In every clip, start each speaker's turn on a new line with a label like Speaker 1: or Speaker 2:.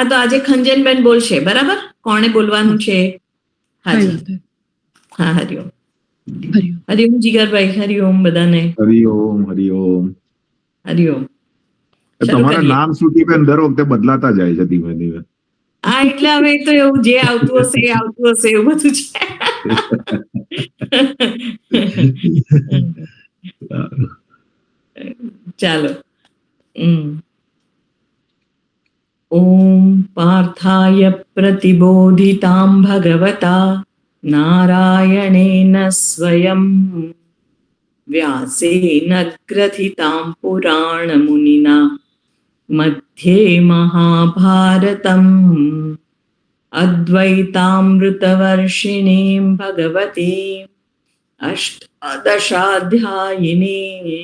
Speaker 1: હા, તો આજે ખંજનબેન બોલશે, બરાબર? કોણે બોલવાનું છે? હાજી. હા, હરિઓમ. હરિઓમ જીગરભાઈ, હરિઓમ બધાને.
Speaker 2: હરિઓમ હરિઓમ.
Speaker 1: હરિઓમ.
Speaker 2: તમારા નામ શ્રુતિબેન દર વખતે બદલાતા જાય છે ધીમે ધીમે.
Speaker 1: હા, એટલે હવે તો એવું જે આવતું હશે એ આવતું હશે એવું બધું છે. ચાલો. ઓમ પાર્થાય પ્રતિબોધિતામ ભગવતા નારાયણેન સ્વયં વ્યાસેન ગ્રથિતામ પુરાણ મુનિના મધ્યે મહાભારતમ અદ્વૈતામૃતવર્ષિણીમ ભગવતી અષ્ટાદશાધ્યાયિની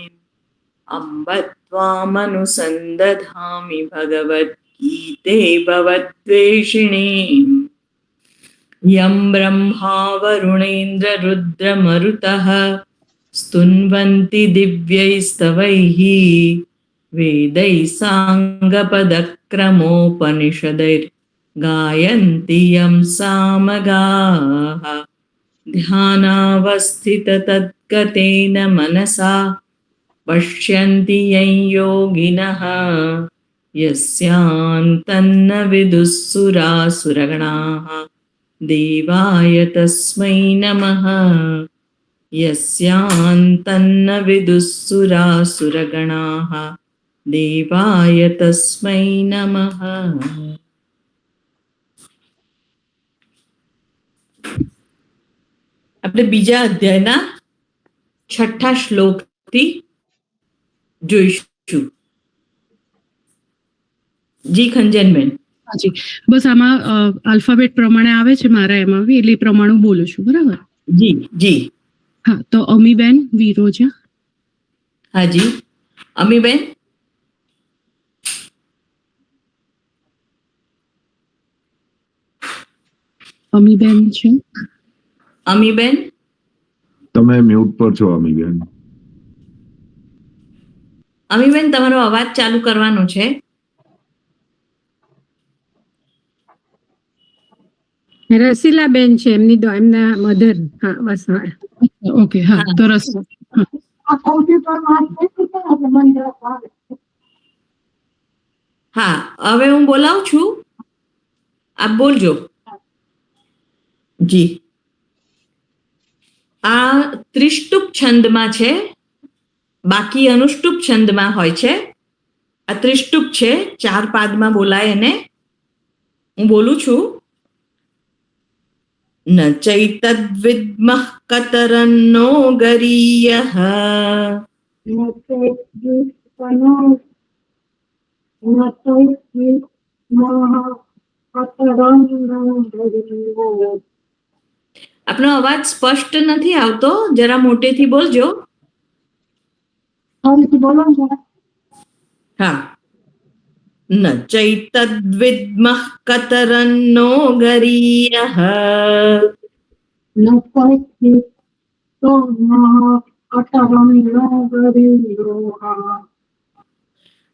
Speaker 1: અંબ ત્વામનુસંદધામિ ભગવદ્ગીતે ભવદ્વેષિણીમ યમ બ્રહ્મા વરુણેન્દ્ર રુદ્રમરુતઃ स्तुन्वन्ति दिव्यैस्तवैः वेदैः साङ्गपदक्रमोपनिषदैर्गायन्ति यं सामगाः ध्यानावस्थिततद्गतेन मनसा पश्यन्ति यं योगिनः यस्यान्तन्न विदुःसुरासुरगणाः देवाय तस्मै नमः यस्यान्तन्न विदुःसुरासुरगणाः देवाय तस्मै नमः. આપણે બીજા અધ્યાયના 6ઠા શ્લોકથી જોઈશું. જી ખંજનબેન.
Speaker 3: જી, બસ આમાં આલ્ફાબેટ પ્રમાણે આવે છે મારા એમાં બી, એટલે પ્રમાણે બોલું છું, બરાબર?
Speaker 1: જી જી.
Speaker 3: હા, તો અમીબેન વિરોજા.
Speaker 1: હાજી. અમીબેન.
Speaker 3: અમીબેન છે.
Speaker 1: અમીબેન.
Speaker 2: તમે મ્યુટ પર છો અમીબેન.
Speaker 1: અમીબેન, તમારો અવાજ ચાલુ કરવાનો છે.
Speaker 4: રસીલાબેન છે એમની એમના મધર. હા, બસ.
Speaker 3: ઓકે, હા, તો
Speaker 1: હા, હવે હું બોલાવું છું, આપ બોલજો. જી. આ ત્રિષ્ટુપ છંદમાં છે, બાકી અનુષ્ટુપ છંદમાં હોય છે. આ ત્રિષ્ટુપ છે, 4 પાદમાં બોલાય એને. હું બોલું છું. ન ચૈતદ્વિદ્મઃ કતરન્નો ગરીયઃ આપનો અવાજ સ્પષ્ટ નથી આવતો, જરા મોટેથી બોલજો. હા. ન ચૈતદ્વિદ્મઃ કતરન્નો ગરીયઃ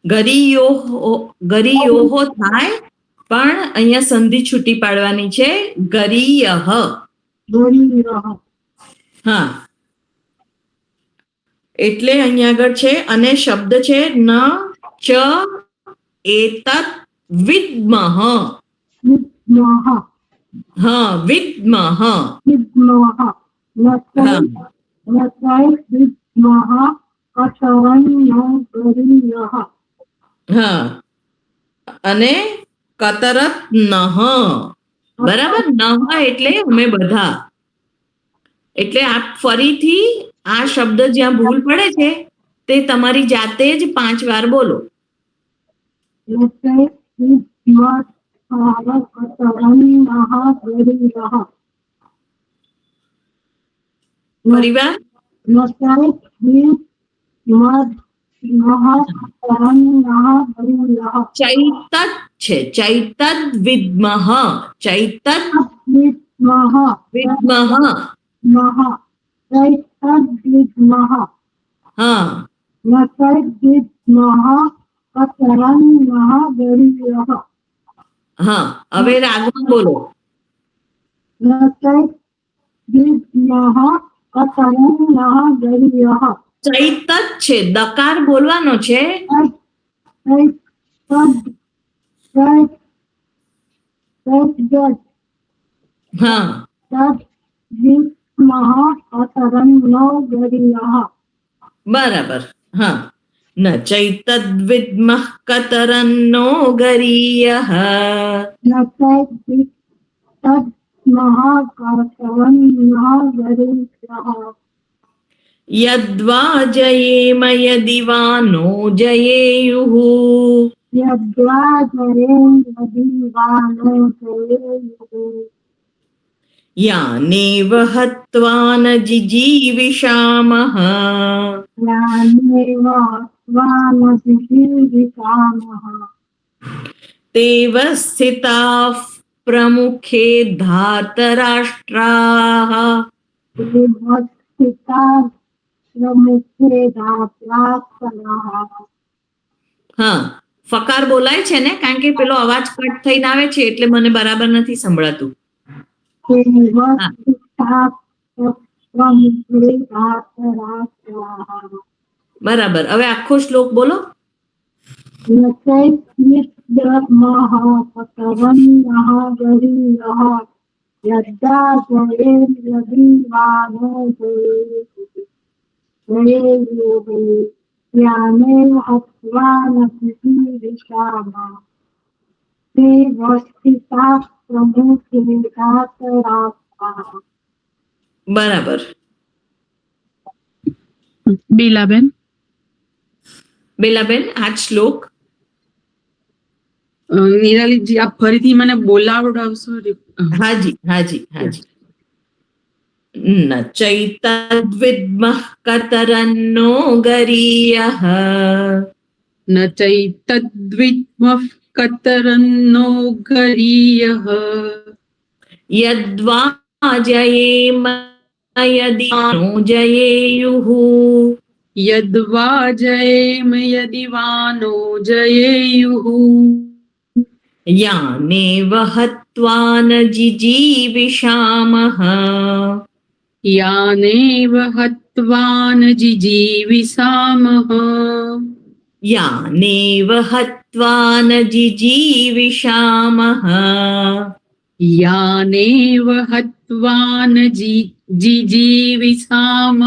Speaker 1: ગરીયોહો થાય, પણ અહીંયા સંધિ છૂટી પાડવાની છે. ગરીયઃ. હા, એટલે અહીંયા આગળ છે, અને શબ્દ છે ન ચ એતત વિદ્મઃ. હા, વિદ્મઃ. હા, અને કતરત નહ. બરાબર? નહ એટલે અમે બધા. એટલે આપ ફરીથી આ શબ્દ જ્યાં ભૂલ પડે છે તે તમારી જાતે જ 5 વાર બોલો. પરિવાર ચૈતત છે, ચૈતદ વિદ્મઃ. ચૈતદ વિદ્મઃ. હા, હા, હવે રાગમાં બોલો. ચૈત જ છે, દકાર બોલવાનો છે. હા, બરાબર. હા, ન ચૈતદ્વિદ્મઃ કતરન્નો ગરીયઃ યદ્વા જયેમ યદિ વા નો જયેયુઃ યાનેવ હત્વા ન જીજીવિષામઃ તેવ સ્થિતાઃ પ્રમુખે ધાતરાષ્ટ્રાઃ. હા, ફકાર બોલાય છે ને, કારણ કે પેલો અવાજ કટ થઈને આવે છે એટલે મને બરાબર નથી સંભળાતું. બરાબર. હવે આખો શ્લોક બોલો. બરાબર.
Speaker 3: બેલાબેન,
Speaker 1: બેલાબેન, આ જ શ્લોક.
Speaker 5: નિરાલીજી આપ ફરીથી મને બોલાવડાવશો?
Speaker 1: હાજી, હાજી, હાજી. ન ચૈતદ્વિદ્મઃ કતરન્નો ગરીયઃ
Speaker 5: ન ચૈતદ્વિદ્મઃ કતરન્નો ગરીયઃ
Speaker 1: યદ્વા જયેમ યદિ નો જયેયુઃ
Speaker 5: યદ્વા જયેમ યદિ વાનો જયેયુઃ
Speaker 1: યાનેવ હત્વા ન જીજીવિષામઃ
Speaker 5: યાનેવ હત્વા ન જીજીવિષામઃ
Speaker 1: યાનેવ હત્વા ન જીજીવિષામઃ
Speaker 5: યાનેવ હત્વા ન જીજીવિષામઃ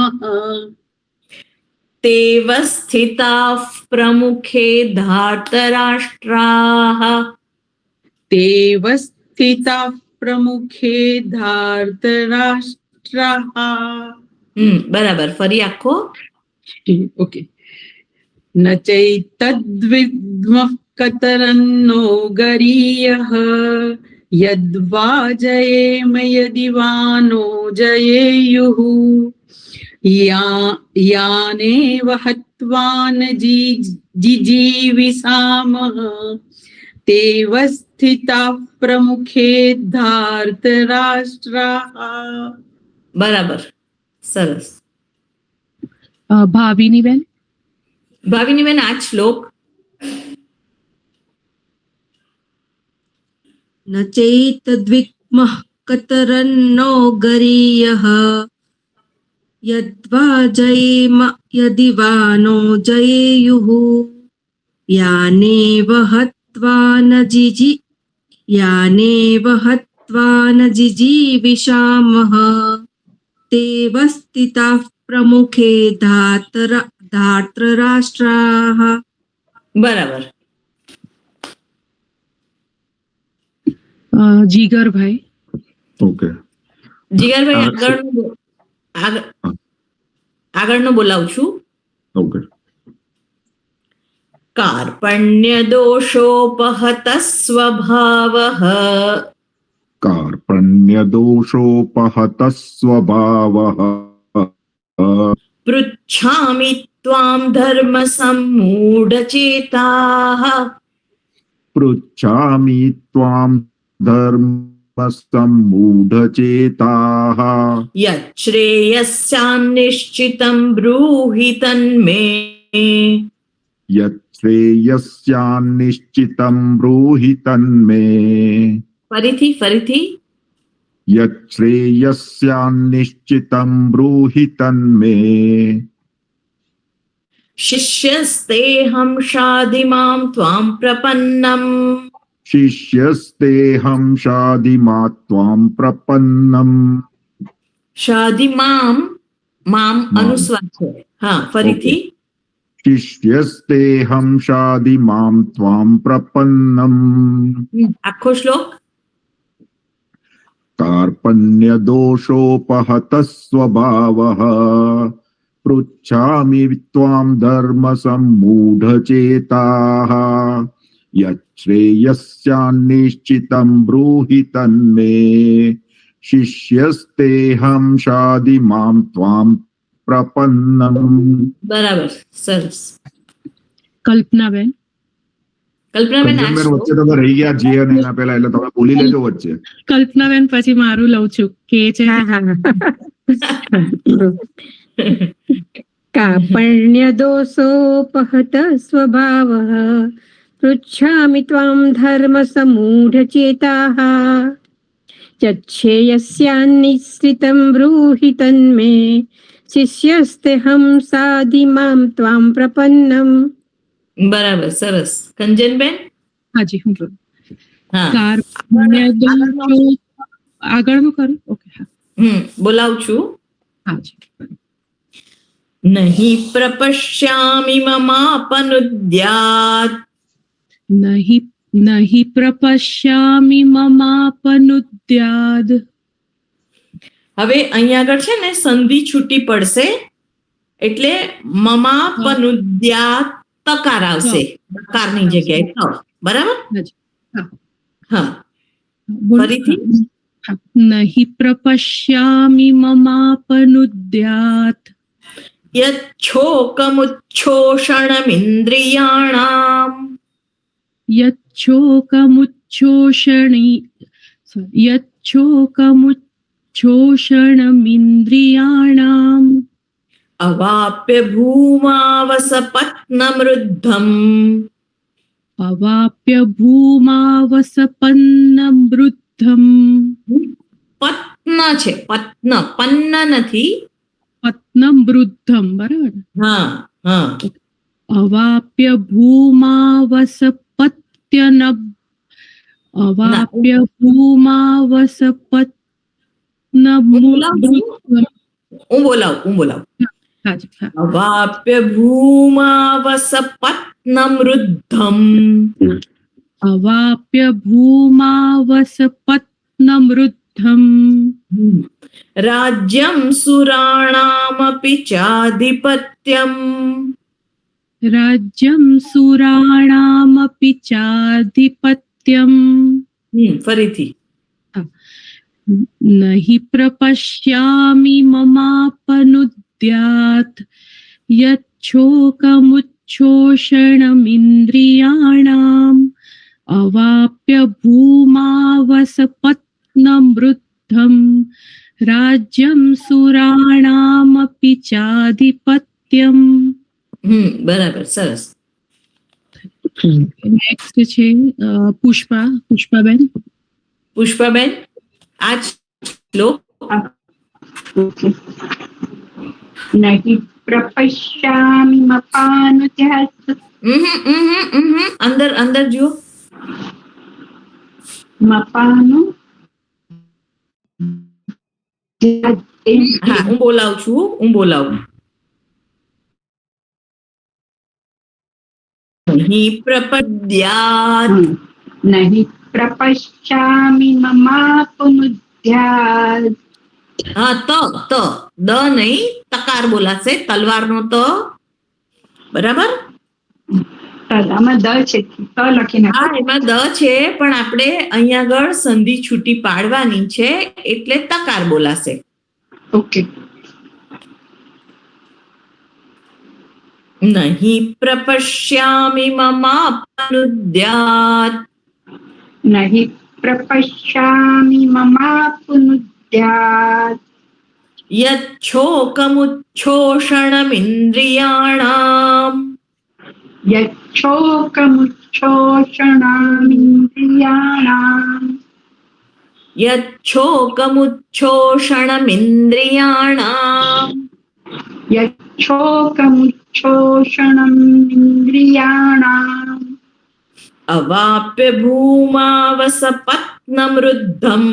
Speaker 1: તેવ સ્થિતાઃ પ્રમુખે ધાર્તરાષ્ટ્રાઃ.
Speaker 5: તેવ સ્થિતાઃ પ્રમુખે ધાર્તરાષ્ટ્રાઃ.
Speaker 1: બરાબર. ફરી આખો.
Speaker 5: ઓકે. ન ચૈતદ્વિદ્મઃ કતરન્નો ગરીયઃ યદ્વા જયેમ યદિ વાનો જયેયુઃ યાનેવ હત્વા ન જીજીવિષામઃ તેવ સ્થિતાઃ પ્રમુખે ધાર્તરાષ્ટ્રાઃ.
Speaker 1: બરાબર. સરસ.
Speaker 3: ભાવિની બેન,
Speaker 1: ભાવિની બેન, આ જ શ્લોક.
Speaker 6: ન ચૈતદ્વિદ્મઃ કતરન્નો ગરીયઃ યદ્વા જયેમ યદિ વા નો જયેયુઃ યાનેવ હત્વા ન જીજીવિષામઃ તેવ સ્થિતાઃ પ્રમુખે ધાર્તરાષ્ટ્રાઃ.
Speaker 1: બરાબર.
Speaker 3: જીગરભાઈ,
Speaker 2: ઓકે.
Speaker 1: જીગરભાઈ, આગળનો બોલાવું છું.
Speaker 2: ઓકે.
Speaker 1: કાર્પણ્ય દોષોપહત સ્વભાવઃ
Speaker 2: કાર્પણ્ય દોષોપહત સ્વભાવઃ
Speaker 1: પૃચ્છામિ ત્વામ ધર્મ સમ્મૂઢચેતાઃ
Speaker 2: પૃચ્છામિ ત્વામ ધર્મ સમ્મૂઢચેતાઃ
Speaker 1: યચ્છ્રેયસ્યાન્નિશ્ચિતં બ્રૂહિ તન્મે
Speaker 2: યત શ્રેયસ્યાન્નિશ્ચિતમ બ્રૂહિ તન્મે.
Speaker 1: ફરીથી
Speaker 2: યત શ્રેયસ્યાન્નિશ્ચિતમ બ્રૂહિ તન્મે.
Speaker 1: શિષ્યસ્તેહં શાધિમાં ત્વાં પ્રપન્નમ.
Speaker 2: શિષ્યસ્તેહં શાધિમા ત્વાં પ્રપન્નમ.
Speaker 1: શાધિમામ, મામ અનુસ્વાર છે. હા, ફરીથી.
Speaker 2: શિષ્યસ્તેહં શાધિમાં ત્વાં પ્રપન્નમ.
Speaker 1: આખો શ્લોક.
Speaker 2: કાર્પણ્ય દોષોપહત સ્વભાવઃ પૃચ્છામિ ત્વાં ધર્મ સમ્મૂઢ ચેતાઃ. યત શ્રેયસ્યાન્નિશ્ચિતમ બ્રૂહિ તન્મે. શિષ્યસ્તેહં શાધિમાં ત્વાં પ્રપન્નમ.
Speaker 1: બરાબર, સરસ.
Speaker 3: કલ્પનાબેન.
Speaker 1: કલ્પનાબેન, આ
Speaker 2: કંચનબેન,
Speaker 1: શ્લોક
Speaker 2: વચ્ચે તમે રહી ગયા છીએ અને એના પહેલા, એટલે તમે બોલી લેજો વચ્ચે.
Speaker 3: કલ્પનાબેન પછી મારું લઉં છું કે છે
Speaker 4: હા હા કાર્પણ્ય દોષોપહત સ્વભાવઃ પૃચ્છામિ ત્વાં ધર્મ સમૂઢ ચેતાઃ. યચ્છેયસ્યાન્નિશ્ચિતં બ્રૂહિ તન્મે. શિષ્યસ્તેહં શાધિમાં ત્વાં પ્રપન્નમ.
Speaker 1: બરાબર, સરસ. કંજનબેન.
Speaker 3: હાજી હું બોલું.
Speaker 1: હા,
Speaker 3: કાર્પણ્ય દોષો આગળનું કરું. ઓકે, હા
Speaker 1: બોલાવું છું.
Speaker 3: હાજી.
Speaker 1: નહીં પ્રપશ્યામિ મમાપનુદ્યાત.
Speaker 3: નહીં પ્રપશ્યામિ મમાપનુદ્યાદ.
Speaker 1: હવે અહીંયા આગળ છે ને સંધિ છૂટી પડશે એટલે મમાપનુદ્યાત તકાર આવશે, તકારની જગ્યાએ ત. બરાબર. હા, ફરીથી.
Speaker 3: નહીં પ્રપશ્યામિ મમાપનુદ્યાત.
Speaker 1: યચ્છોકમુચ્છોષણમિન્દ્રિયાણામ.
Speaker 3: યચ્છોકमुच्छोषणमिन्द्रियाणाम्
Speaker 1: અવાપ્ય ભૂમાવસપત્નમૃદ્ધમ.
Speaker 3: અવાપ્ય ભૂમાવસપન્નમૃદ્ધમ.
Speaker 1: પત્ન છે, પત્ન, પન્ન નથી.
Speaker 3: પત્નમૃદ્ધમ. બરાબર.
Speaker 1: હા હા.
Speaker 3: અવાપ્ય ભૂમાવસપત્યન. અવાપ્ય ભૂમાવસપત્નમૃદ્ધમ.
Speaker 1: હું બોલાવું.
Speaker 3: હાજી, હા.
Speaker 1: અવાપ્ય ભૂમાવસપત્નમૃદ્ધમ.
Speaker 3: અવાપ્ય ભૂમાવસપત્નમૃદ્ધમ.
Speaker 1: રાજ્યમ સુરાણામપિ ચાધિપત્યમ.
Speaker 3: રાજ્યમ સુરાણામપિ ચાધિપત્યમ.
Speaker 1: ફરીથી.
Speaker 3: નહીં પ્રપશ્યામિ મમાપનુદ્યાત. યચ્છોકमुच्छोषणमिन्द्रियाणाम् અવાપ્ય ભૂમાવસપત્નમૃદ્ધમ. રાજ્યમ સુરાણામપિ ચાધિપત્યમ.
Speaker 1: બરાબર, સરસ.
Speaker 3: નેક્સ્ટ છે પુષ્પાબેન.
Speaker 1: પુષ્પાબેન, આ શ્લોક.
Speaker 7: નહીં પ્રપશ્યામિ મપાનુદ્યાત.
Speaker 1: અંદર જુઓ.
Speaker 7: મપાનું
Speaker 1: હા, હું બોલાવું. નહીં પ્રપદ્યાત.
Speaker 7: નહીં પ્રપશ્યામિ મમાપનુદ્યાત.
Speaker 1: હા, ત દ નહીં, તકાર બોલાશે, તલવારનો ત. બરાબર.
Speaker 7: આમાં દ છે, ત લખી નાખો.
Speaker 1: હા, એમાં દ છે, પણ આપણે અહીંયા આગળ સંધિ છૂટી પાડવાની છે એટલે તકાર બોલાશે.
Speaker 7: ઓકે.
Speaker 1: નહીં પ્રપશ્યામિ મમાપનુદ્યાત.
Speaker 7: નહીં પ્રપશ્યામિ મમાપનુદ્યાત.
Speaker 1: યચ્છોકमुच्छोषणमिन्द्रियाणाम्.
Speaker 7: यच्छोकमुच्छोषणामिन्द्रियाणाम्
Speaker 1: यच्छोकमुच्छोषणमिन्द्रियाणाम्
Speaker 7: यच्छोकमुच्छोषणमिन्द्रियाणाम्
Speaker 1: अवाप्य भूमावसपत्नमृद्धम्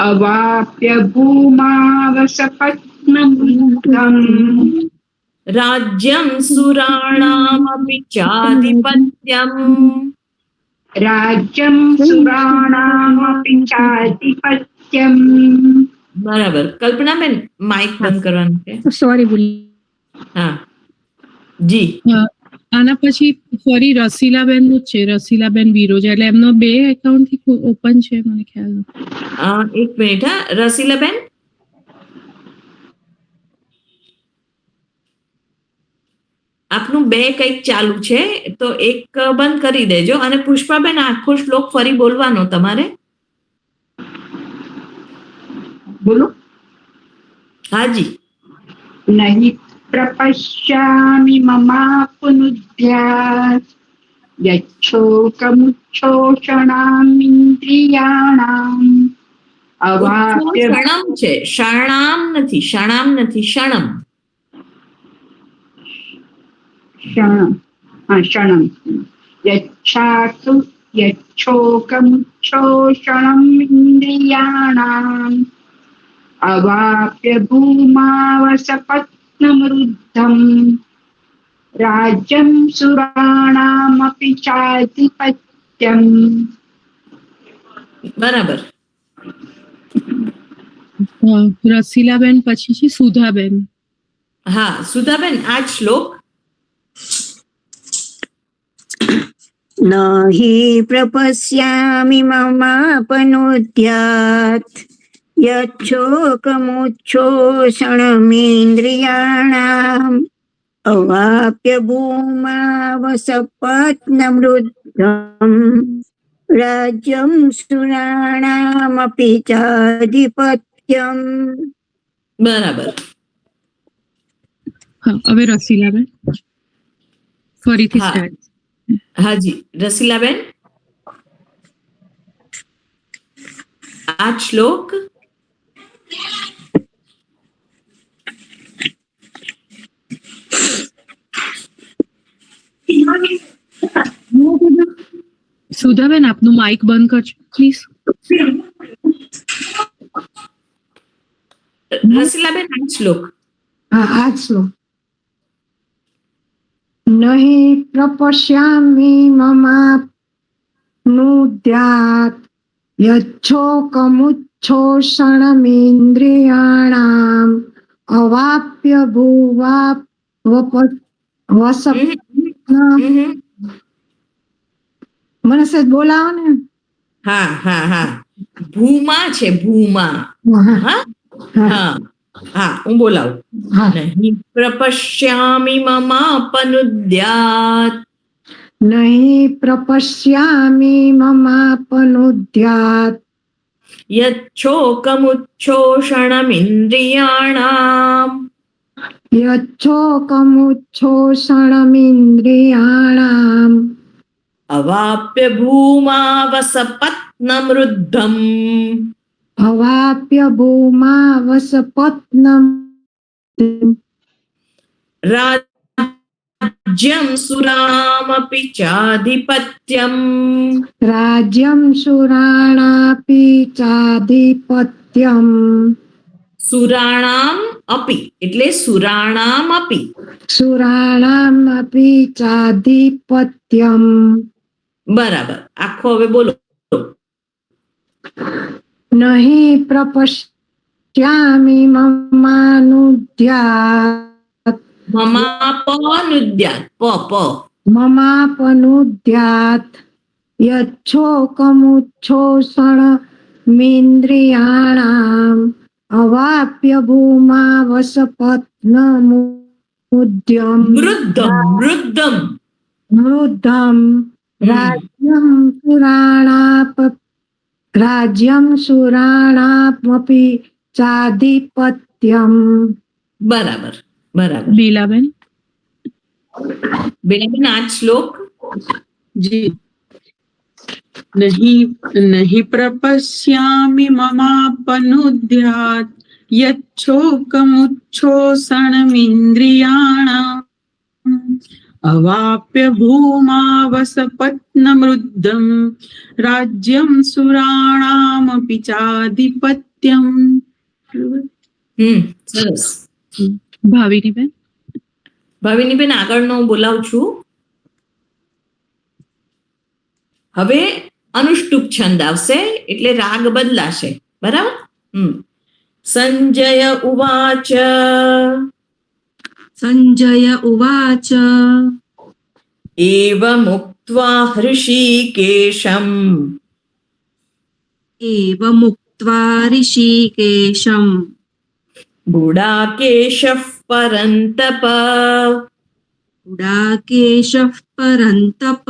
Speaker 7: अवाप्य भूमावसपत्नमृद्धम्
Speaker 1: राज्यं सुराणामपि चाधिपत्यम्
Speaker 7: राज्यं सुराणामपि चाधिपत्यम्.
Speaker 1: બરાબર. કલ્પનાબેન માઇક બંધ કરવાનું છે.
Speaker 4: સોરી ભૂલી.
Speaker 1: હા જી.
Speaker 3: આના પછી ફરી રસીલાબેન નું જ છે, રસીલાબેન વિરોજા, એટલે એમનો 2 એકાઉન્ટ થી ઓપન છે મને ખ્યાલ નથી.
Speaker 1: એક મિનિટ. હા રસીલાબેન, આપનું 2 કંઈક ચાલુ છે તો એક બંધ કરી દેજો. અને પુષ્પાબેન આખો શ્લોક ફરી બોલવાનો તમારે.
Speaker 7: બોલો.
Speaker 1: હાજી.
Speaker 7: नहि प्रपश्यामि ममापनुद्यात् यच्छोकमुच्छोषणामिन्द्रियाणाम् अवाप्य
Speaker 1: ક્ષણમ છે, ક્ષણામ નથી, ક્ષણામ નથી, ક્ષણમ.
Speaker 7: क्षणम् यच्छासु यच्छोकमुच्छोषणमिन्द्रियाणाम् अवाप्य भूमावसपत्नमृद्धम् राज्यं सुराणामपि चाधिपत्यम्.
Speaker 1: બરાબર.
Speaker 3: રસીલાબેન પછી છે સુધાબેન.
Speaker 1: હા સુધાબેન, આ જ શ્લોક.
Speaker 8: न हि प्रपश्यामि ममापनुद्यात् यच्छोकमुच्छोषणमिन्द्रियाणाम् अवाप्य भूमावसपत्नमृद्धम् राज्यं सुराणामपि चाधिपत्यम्.
Speaker 1: બરાબર.
Speaker 3: હા, હવે રસીલાબેન ફરીથી
Speaker 1: હા.
Speaker 3: સ્ટાર્ટ.
Speaker 1: હાજી રસીલાબેન, આ જ શ્લોક.
Speaker 3: સુધાબેન આપનું માઇક બંધ કરજો પ્લીઝ.
Speaker 1: રસીલાબેન, આ જ શ્લોક.
Speaker 9: આ જ શ્લોક. નહીં પ્રપશ્યામિ મમાપનુદ્યાत् यच्छोकमुच्छोषणमिन्द्रियाणाम् अवाप्य મને સહેજ બોલાવો ને.
Speaker 1: હા હા હા, ભૂમા છે, ભૂમા. હા હા હા, હું બોલાવું. નહીં પ્રપશ્યામિ મમાપનુદ્યાત.
Speaker 9: નહીં પ્રપશ્યામિ મમાપનુદ્યાत्
Speaker 1: यच्छोकमुच्छोषणमिन्द्रियाणाम्
Speaker 9: यच्छोकमुच्छोषणमिन्द्रियाणाम्
Speaker 1: अवाप्य भूमावसपत्नमृद्धम्
Speaker 9: अवाप्य भूमावसपत्नम्
Speaker 1: राज्यं सुरामपि चाधिपत्यम्.
Speaker 9: राज्यं सुराणापि चाधिपत्यम्.
Speaker 1: સુરાણામ અપી એટલે સુરાણામ અપી.
Speaker 9: સુરાણામપि ચાધિપત્યम्.
Speaker 1: બરાબર. આખો હવે બોલો.
Speaker 9: નહીં પ્રપશ્યામિ મમાનુદ્યાत्
Speaker 1: મમાપનુદ્યાત પ પ
Speaker 9: મમાપનુદ્યાत् यच्छोकमुच्छोषणमिन्द्रियाणाम् अवाप्य भूमावसपत्नमुद्यम्
Speaker 1: મૃદ્ધમ મૃદ્ધમ
Speaker 9: मृद्धम् राज्यं सुराणामपि चाधिपत्यम्.
Speaker 1: બરાબર બરાબર.
Speaker 3: લીલાબેન.
Speaker 1: બેન આ શ્લોક
Speaker 5: જી નહીં પ્રપશ્યામિ મમાપનુદ્યાત યચ્છોકમુચ્છોષણમિન્દ્રિયાણામ અવાપ્ય ભૂમાવસપત્નમૃદ્ધમ રાજ્યમ સુરાણામપી ચાધિપત્યમ.
Speaker 1: સરસ.
Speaker 3: ભાવિનીબેન.
Speaker 1: ભાવિનીબેન આગળનો હું બોલાવું છું. હવે અનુષ્ટુપ છંદ આવશે એટલે રાગ બદલાશે. બરાબર. સંજય ઉવાચ
Speaker 6: સંજય ઉવાચ
Speaker 1: એવમુક્ત્વા હૃષીકેશમ
Speaker 6: એવમુક્ત્વા ઋષિકેશમ
Speaker 1: ગુડાકેશઃ પરંતપ
Speaker 6: ગુડાકેશઃ પરંતપ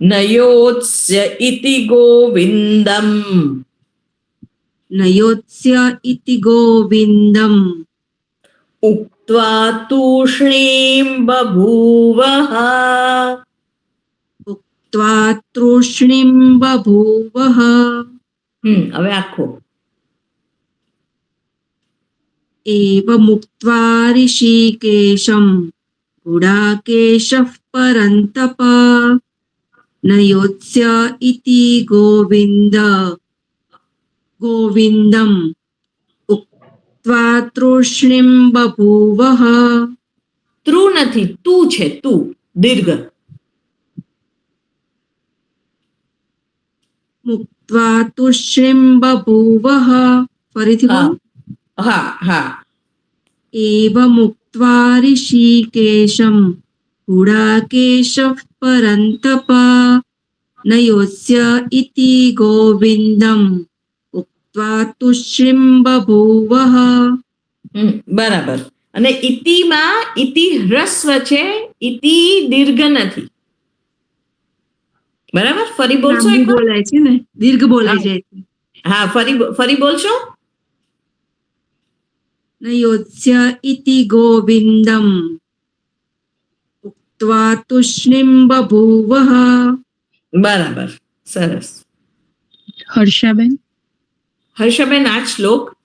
Speaker 1: નયોત્સ્ય ઇતિ ગોવિંદમ
Speaker 6: નયોત્સ્ય ઇતિ ગોવિંદમ
Speaker 1: ઉક્ત્વા તૂષ્ણીં બભૂવઃ.
Speaker 6: ઉક્ત્વા તૃષ્ણીં બભૂવઃ.
Speaker 1: હવે આખો.
Speaker 6: એવમુક્ત્વા ઋષિકેશમ ગુડાકેશઃ પરંતપ નયોત્સ્ય ઇતિ ગોવિંદમ ઉક્ત્વા તૃષ્ણીં બભૂવઃ.
Speaker 1: ત્રુ નથી, તું છે, તું દીર્ઘ.
Speaker 6: મુક્ત્વા તૃષ્ણીં બભૂવઃ. ફરીથી બોલો.
Speaker 1: હા.
Speaker 6: એવમુક્ત્વા ઋષિકેશમ ગુડાકેશઃ પરંતપ નયોત્સ્ય ઇતિ ગોવિંદમ ઉક્ત્વા તૃષ્ણીં બભૂવઃ.
Speaker 1: બરાબર. અને ઇતિમાં ઇતિ હ્રસ્વ છે, ઇતિ દીર્ઘ નથી. બરાબર. ફરી બોલશો
Speaker 6: લાંબુ
Speaker 1: એકવાર?
Speaker 6: બોલાય છે ને, દીર્ઘ બોલાય જાય છે.
Speaker 1: હા, ફરી બોલશો.
Speaker 6: નયોત્સ્ય ઇતિ ગોવિંદમ ઉક્ત્વા તૃષ્ણીં બભૂવઃ.
Speaker 1: બરાબર. સરસ.
Speaker 3: હર્ષાબેન.
Speaker 1: હર્ષબેન આ શ્લોક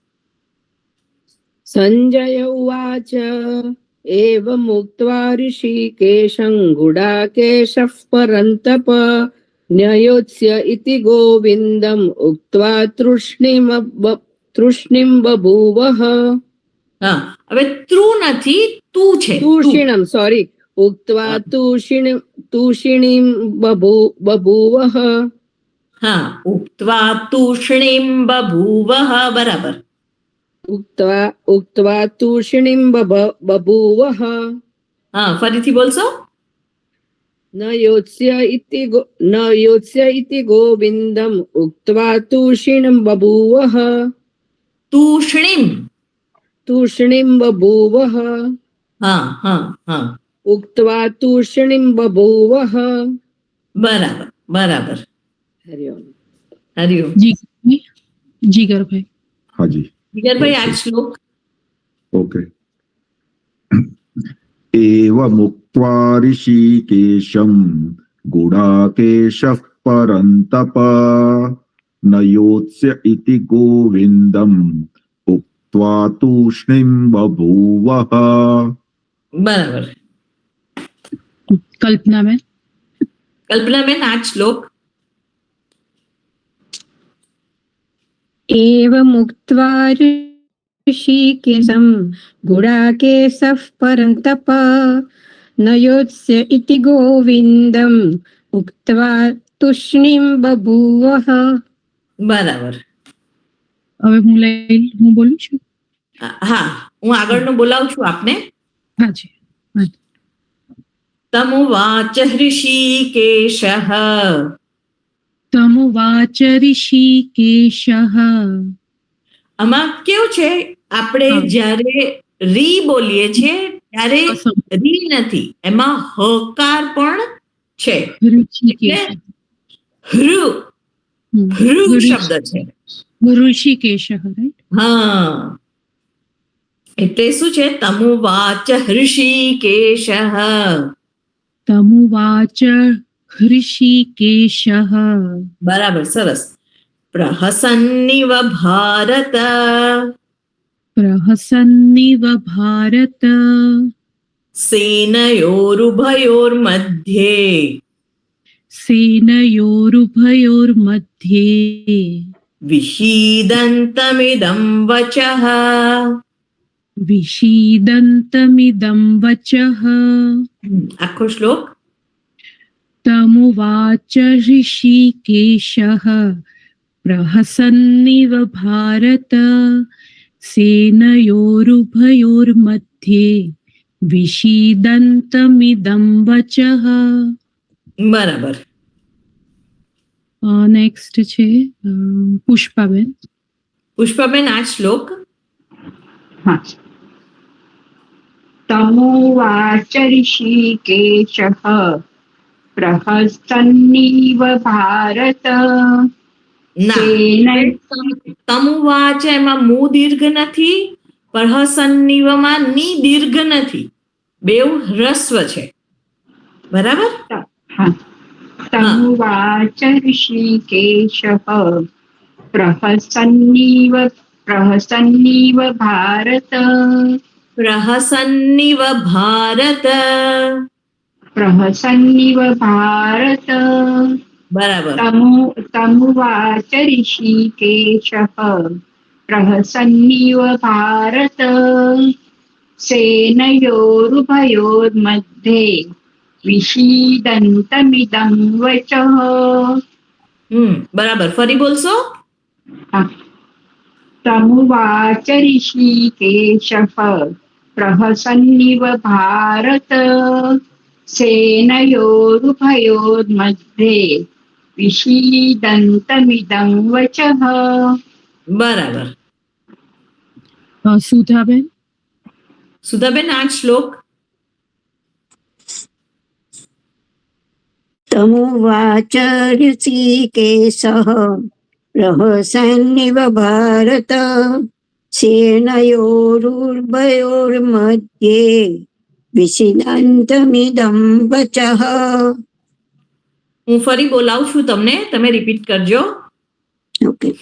Speaker 10: સંજય ઉવાચ એવમુક્ત્વા ઋષિકેશં ગુડાકેશઃ પરંતપ ન્યયોત્સ્ય ઇતિ ગોવિંદમ ઉક્ત્વા તૃષ્ણીં બભૂવઃ.
Speaker 1: હા, હવે ત્રુ નથી, તું છે.
Speaker 10: તૂષિણમ, સોરી, ઉક્ત્વા તૂષિણીં બભૂવઃ.
Speaker 1: હા, ઉક્ત્વા તૂષ્ણીં બભૂવઃ. બરાબર.
Speaker 10: ઉક્ત્વા તૂષિણીં બભૂવઃ.
Speaker 1: હા, ફરીથી બોલશો.
Speaker 10: ન યોત્સ્ય ઇતિ ગોવિંદમ ઉક્ત્વા તૂષિણીં બભૂવઃ. તૂષ્ણીં બભૂવઃ.
Speaker 1: હા.
Speaker 10: ઉક્ત્વા તૂષ્ણીં બભૂવઃ.
Speaker 1: બરાબર.
Speaker 10: હરિઓમ.
Speaker 1: હરિઓમ.
Speaker 3: જીગરભાઈ.
Speaker 2: હાજી.
Speaker 1: જીગરભાઈ આ શ્લોક
Speaker 2: ઓકે. એવમુક્ત્વા ઋષિકેશમ ગુડાકેશઃ પરંતપ નયોત્સ્ય ઇતિ ગોવિંદમ ઉક્ત્વા તૂષ્ણીં બભૂવઃ.
Speaker 1: બરાબર.
Speaker 3: કલ્પનાબેન.
Speaker 1: કલ્પનાબેન આ શ્લોક
Speaker 4: એવમુક્ત્વા ઋષિકેશમ ગુડાકેશઃ પરંતપ નયોત્સ્ય ઇતિ ગોવિંદમ ઉક્ત્વા તૃષ્ણીં બભૂવઃ.
Speaker 1: બરાબર.
Speaker 3: હવે હું બોલું છું.
Speaker 1: હા, હું આગળનું બોલાવું છું આપને.
Speaker 3: હાજી.
Speaker 1: તમુવાચ હૃષીકેશઃ.
Speaker 3: તમુવાચ ઋષિકેશઃ.
Speaker 1: આમાં કેવું છે, આપણે જ્યારે રી બોલીએ છીએ ત્યારે રી નથી, એમાં હકાર પણ છે. હૃ શબ્દ છે.
Speaker 3: ઋષિકેશ. રાઈટ.
Speaker 1: હા, એટલે શું છે? તમુવાચ હૃષિકેશઃ.
Speaker 3: તમુવાચ હૃષિકેશઃ.
Speaker 1: બરાબર, સરસ. પ્રહસન્નિવ ભારત.
Speaker 3: પ્રહસન્નિવ ભારત.
Speaker 1: સેનયોરુભયોર્મધ્યે.
Speaker 3: સેનયોરુભયોર્મધ્યે.
Speaker 1: વિષીદन्तમિદં વચઃ.
Speaker 3: વિષીદन्तમિદં વચઃ.
Speaker 1: આખો શ્લોક.
Speaker 3: તમુવાચ ઋષિકેશઃ પ્રહસન્નિવ ભારત સેનયોરુભયોર્મધ્યે વિષીદन्तમિદં વચઃ.
Speaker 1: બરાબર.
Speaker 3: નેક્સ્ટ છે પુષ્પાબેન.
Speaker 1: પુષ્પાબેન, આ શ્લોક.
Speaker 7: હા. તમુવાચ ઋષિકેશઃ પ્રહસન્નિવ ભારત
Speaker 1: ના, તમુવાચ એમાં મુ દીર્ઘ નથી, પ્રહસન્નિવમાં ની દીર્ઘ નથી, બેઉ હ્રસ્વ છે. બરાબર.
Speaker 7: તમુવાચ ઋષિકેશઃ પ્રહસન્નિવ ભારત
Speaker 1: પ્રહસન્નિવ ભારત.
Speaker 7: પ્રહસન્નિવ ભારત.
Speaker 1: બરાબર.
Speaker 7: તમુવાચ ઋષિકેશઃ પ્રહસન્નિવ ભારત સેનયોરુભયોર્મધ્યે વિષીદन्तમિદં વચઃ.
Speaker 1: બરાબર, ફરી બોલશો?
Speaker 7: તમુવાચ ઋષિકેશઃ પ્રહસન્નિવ ભારત સેનયોરુભયોર્મધ્યે વિષીદन्तમિદં વચઃ.
Speaker 1: બરાબર.
Speaker 3: સુધાબેન.
Speaker 1: સુધાબેન, આ શ્લોક.
Speaker 8: તમુવાચ ઋષિકેશઃ પ્રહસન્નિવ ભારત સેનયોરુભયોર્મધ્યે વિષીદन्तમિદં વચઃ.
Speaker 1: હું ફરી બોલાવું છું તમને, તમે રિપીટ કરજો.
Speaker 8: ઓકે.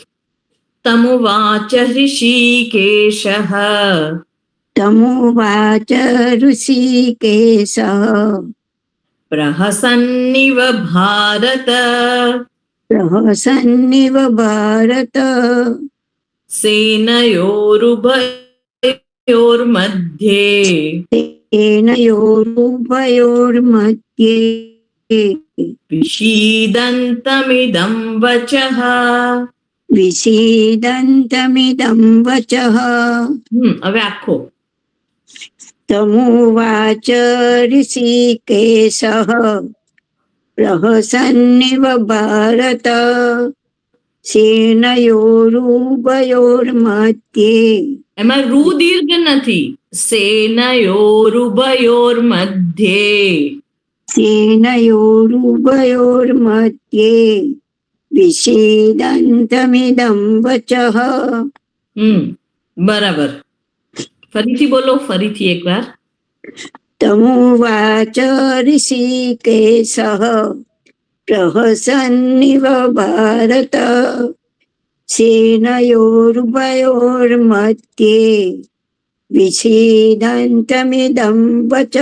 Speaker 1: તમુવાચ ઋષિકેશઃ.
Speaker 8: તમુવાચ ઋષિકેશઃ
Speaker 1: પ્રહસન્નિવ ભારત
Speaker 8: પ્રહસન્નિવ ભારત
Speaker 1: સેનયોરુભયોર્મધ્યે
Speaker 8: સેનયોરુભયોર્મધ્યે
Speaker 1: વિષીદन्तમિદં વચઃ.
Speaker 8: વિષીદन्तમિદં વચઃ.
Speaker 1: હવે આખો.
Speaker 8: તમુવાચ ઋષિકેશઃ પ્રહસન્નિવ ભારત સેનયોરુભયોર્મધ્યે.
Speaker 1: એમાં રૂ દીર્ઘ નથી, સેનયોરુભયોર્મધ્યે.
Speaker 8: સેનયોરુભયોર્મધ્યે વિષીદन्तમિદં વચઃ.
Speaker 1: બરાબર. ફરીથી બોલો, ફરીથી એકવાર.
Speaker 8: તમુવાચ ઋષિકેશઃ પ્રહસન્નિવ ભારત સેનયોરુભયોર્મધ્યે વિષીદन्तમિદં વચઃ.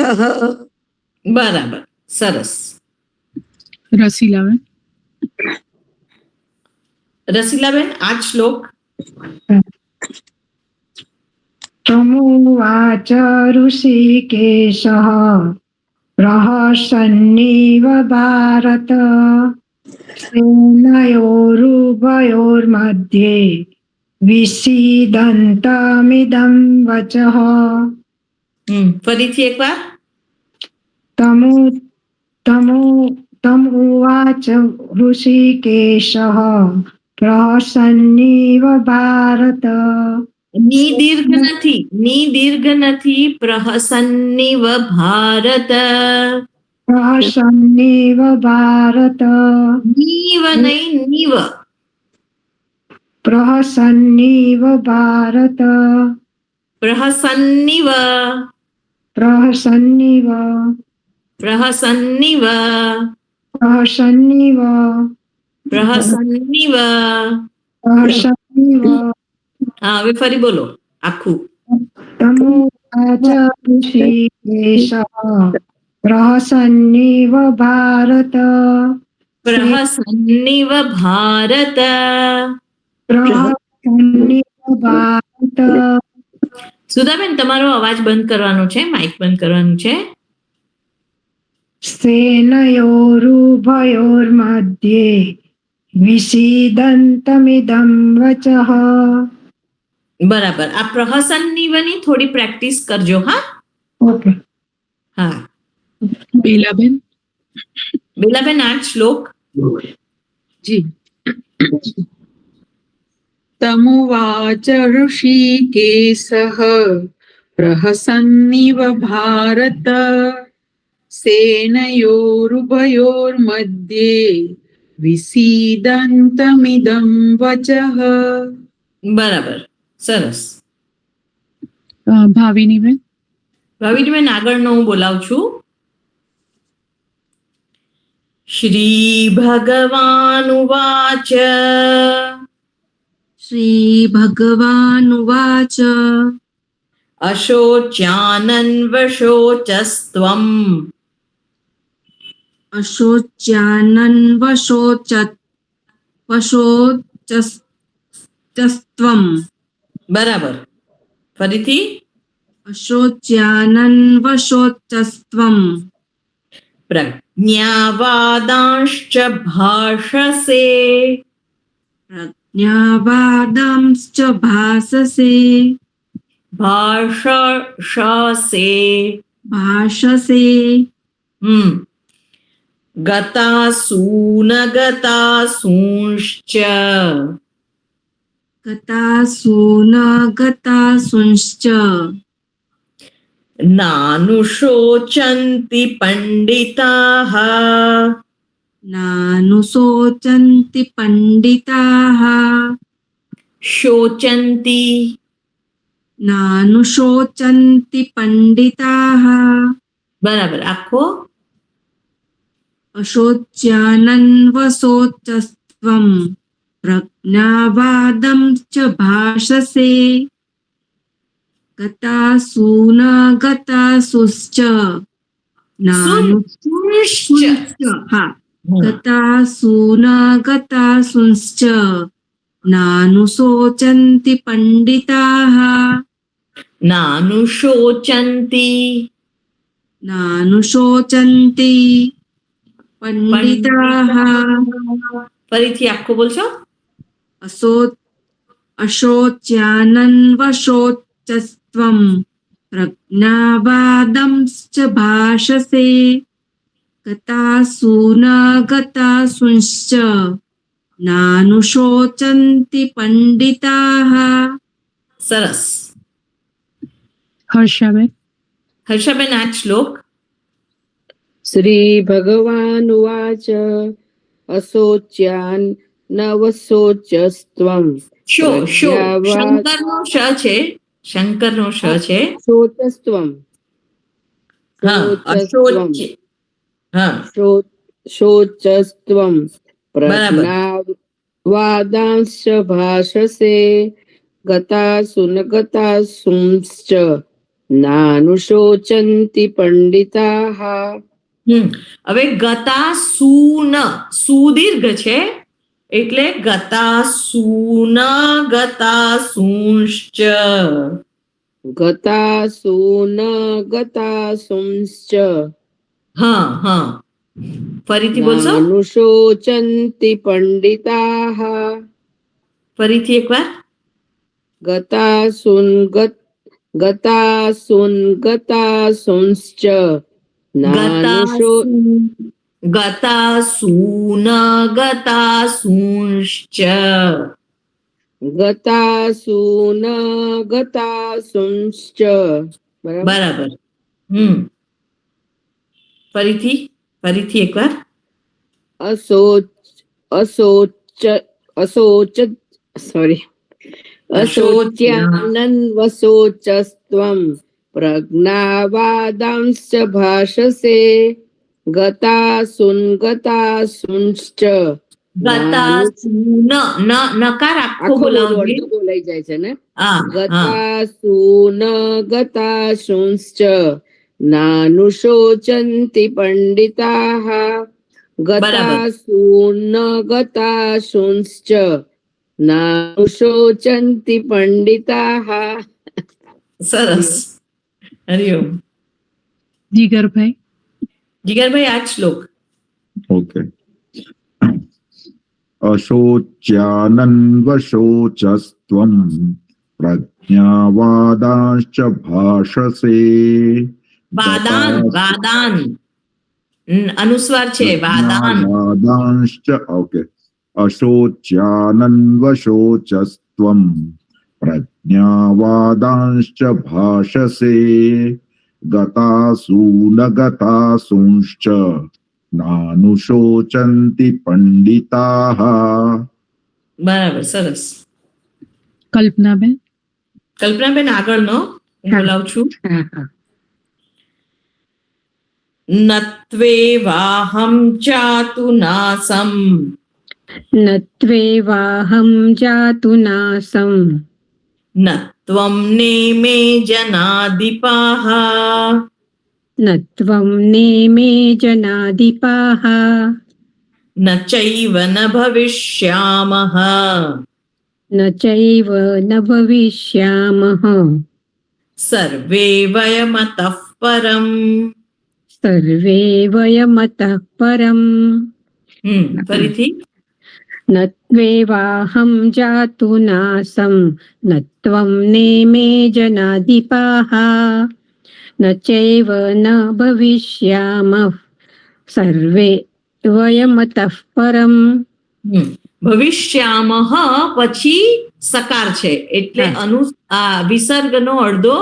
Speaker 1: બરાબર, સરસ.
Speaker 3: રસીલાબેન.
Speaker 1: રસીલાબેન, આ શ્લોક.
Speaker 9: તમુવાચ ઋષિકેશઃ પ્રહસન્નિવ ભારત સેનયોરુભયોર્મધ્યે વિષીદन्तમિદં વચઃ.
Speaker 1: ફરીથી એકવાર.
Speaker 9: તમુવાચ ઋષિકેશઃ પ્રહસન્નિવ ભારત.
Speaker 1: ની દીર્ઘ નથી, પ્રહસન્નિવ ભારત.
Speaker 9: પ્રહસન્નિવ ભારત.
Speaker 1: નીવ નહીં, નીવ.
Speaker 9: પ્રહસન્નિવ ભારત
Speaker 1: પ્રહસન્નિવ
Speaker 9: પ્રહસન્નિવ
Speaker 1: પ્રહસન્નિવ
Speaker 9: પ્રહસન્નિવ
Speaker 1: પ્રહસન્નિવ.
Speaker 9: પ્રહસન્નિવ
Speaker 1: હા, હવે ફરી બોલો આખું.
Speaker 9: તમોવાચ ઋષિકેશઃ પ્રહસન્નિવ ભારત
Speaker 1: પ્રહસન્નિવ ભારત.
Speaker 9: પ્રહસન્નિવ ભારત
Speaker 1: સુધાબેન, તમારો અવાજ બંધ કરવાનો છે, માઇક બંધ કરવાનું છે.
Speaker 9: સેનયોરુભયોર્मध्ये વિષીદन्तમિદં વચઃ.
Speaker 1: બરાબર. આ પ્રહસન્નિવની થોડી પ્રેક્ટિસ કરજો. હા
Speaker 9: ઓકે.
Speaker 1: હા.
Speaker 3: બેલાબેન.
Speaker 1: બેલાબેન, આ શ્લોક.
Speaker 5: જી. તમુવાચ ઋષિકેશઃ પ્રહસન્નિવ ભારત સેનયોરુભયોર્मध्ये વિષીદन्तમિદં વચઃ.
Speaker 1: બરાબર, સરસ.
Speaker 3: ભાવિનીબેન.
Speaker 1: ભાવિનીબેન, આગળનો હું બોલાવું છું. શ્રી ભગવાનુવાચ
Speaker 6: श्रीभगवानुवाच
Speaker 1: અશોચ્યાનન્વશોચસ્ત્વમ
Speaker 6: अशोच्यानन्वशोचस्त्वम्.
Speaker 1: બરાબર. ફરીથી.
Speaker 6: अशोच्यानन्वशोचस्त्वम्.
Speaker 1: પ્રજ્ઞાવાદાંશ્ચ ભાષસે
Speaker 6: प्रज्ञावादांश्च भाससे
Speaker 1: ભાષસે
Speaker 6: भाषसे
Speaker 1: ગતાસૂન ગતાસૂંશ્ચ
Speaker 6: गतासून गतासूंश्च
Speaker 1: નાનુશોચન્તિ પંડિતાઃ
Speaker 6: नानुशोचन्ति पण्डिताः
Speaker 1: શોચન્તિ
Speaker 6: नानुशोचन्ति पण्डिताः
Speaker 1: બરાબર. આખો.
Speaker 6: अशोच्यानन्वशोचस्त्वम् प्रज्ञावादंश्च भाषसे गतासून गतासुश्च
Speaker 1: સુંશ્ચ.
Speaker 6: हाँ गतासून गतासुंश्च नानुशोचन्ति पण्डिताः
Speaker 1: નાનુશોચન્તિ
Speaker 6: नानुशोचन्ति पण्डिताः
Speaker 1: ફરીથી આખો બોલશો.
Speaker 6: अशोच्यानन्वशोचस्त्वम् प्रज्ञावादंश्च भाषसे गतासून गतासुंश्च नानुशोचन्ति पण्डिताः.
Speaker 1: સરસ.
Speaker 3: હર્ષાબેન.
Speaker 1: હર્ષાબેન, આ શ્લોક.
Speaker 10: શ્રી ભગવાનુવાચ અશોચ્યાન નવશોચસ્ત્વમ
Speaker 1: શો શો
Speaker 10: પ્રજ્ઞાવાદ
Speaker 1: શંકરનો શ છે. શંકરનો શ છે.
Speaker 10: શોચસ્ત્વમ
Speaker 1: હા, અશોચ. હા,
Speaker 10: શોચસ્ત્વમ
Speaker 1: બરાબર.
Speaker 10: પ્રજ્ઞાવાદાંશ્ચ ભાષસે ગતાસુન ગતાસુંશ્ચ નાનુશોચન્તિ પંડિતાઃ.
Speaker 1: હવે ગતાસૂન, સુદીર્ઘ છે એટલે ગતાસૂન ગતાસૂંશ્ચ.
Speaker 10: ગતાસૂન ગતાસુંશ્ચ
Speaker 1: હા હા, ફરીથી બોલશો.
Speaker 10: નાનુશોચન્તિ પંડિતાઃ.
Speaker 1: ફરીથી એકવાર.
Speaker 10: ગતાસુન ગતાસુંશ્ચ
Speaker 1: ગતાસૂન ગતાસૂંશ્ચ.
Speaker 10: ગતાસૂન ગતાસુંશ્ચ.
Speaker 1: બરાબર. ફરીથી એકવાર.
Speaker 10: અશોચ અશોચ્યાનન્વશોચસ્ત્વં પ્રજ્ઞાવાદાંશ્ચ ભાષસે ગતાસુન્શ્ચ
Speaker 1: ગતાસૂન નકાર આખો
Speaker 10: આખો
Speaker 1: બોલાવજો.
Speaker 10: અડધું બોલાઈ જાય છે ને.
Speaker 1: હા, હા.
Speaker 10: ગતાસુન્શ્ચ નાનુશોચંતિ પંડિતાઃ ગતાસુન્શ્ચ નાનુશોચંતિ પંડિતાઃ.
Speaker 1: સરસ. હરિઓમ.
Speaker 3: જીગરભાઈ
Speaker 1: આ શ્લોક.
Speaker 2: ઓકે. અશોચ્યાનન્વશોચસ્ત્વં પ્રજ્ઞાવાદાંશ્ચ ભાષસે
Speaker 1: વાદાન અનુસ્વાર છે.
Speaker 2: વાદાંશ્ચ. ઓકે. અશોચ્યાનન્વશોચસ્ત્વં પ્રજ્ઞાવાદાંશ્ચ ભાષસે ગતાસુન્શ્ચ નાનુશોચંતિ પંડિતાઃ.
Speaker 1: બરાબર. સરસ.
Speaker 3: કલ્પનાબેન
Speaker 1: આગળનો હું બોલાવું છું.
Speaker 4: હા હા
Speaker 1: નત્વેવાહમ ચાતુનાસમ
Speaker 4: નત્વેવાહમ જાતુ નાસમ
Speaker 1: નત્વમ નેમે જનાદિપાઃ
Speaker 4: નત્વમ નેમે જનાદિપાઃ
Speaker 1: ન ચૈવ ન ભવિષ્યામઃ
Speaker 4: ન ચૈવ ન ભવિષ્યામઃ
Speaker 1: સર્વે વયમતઃ પરમ.
Speaker 4: સર્વે વયમતઃ પરમ.
Speaker 1: ફરીથી.
Speaker 4: નત્વેવાહમ જાતુ નાસમ નત્વમ નેમે જનાદિપાઃ ન ચૈવ ન ભવિષ્યામઃ સર્વે વયમતઃ પરમ.
Speaker 1: ભવિષ્યામઃ પછી સકાર છે એટલે વિસર્ગનો અડધો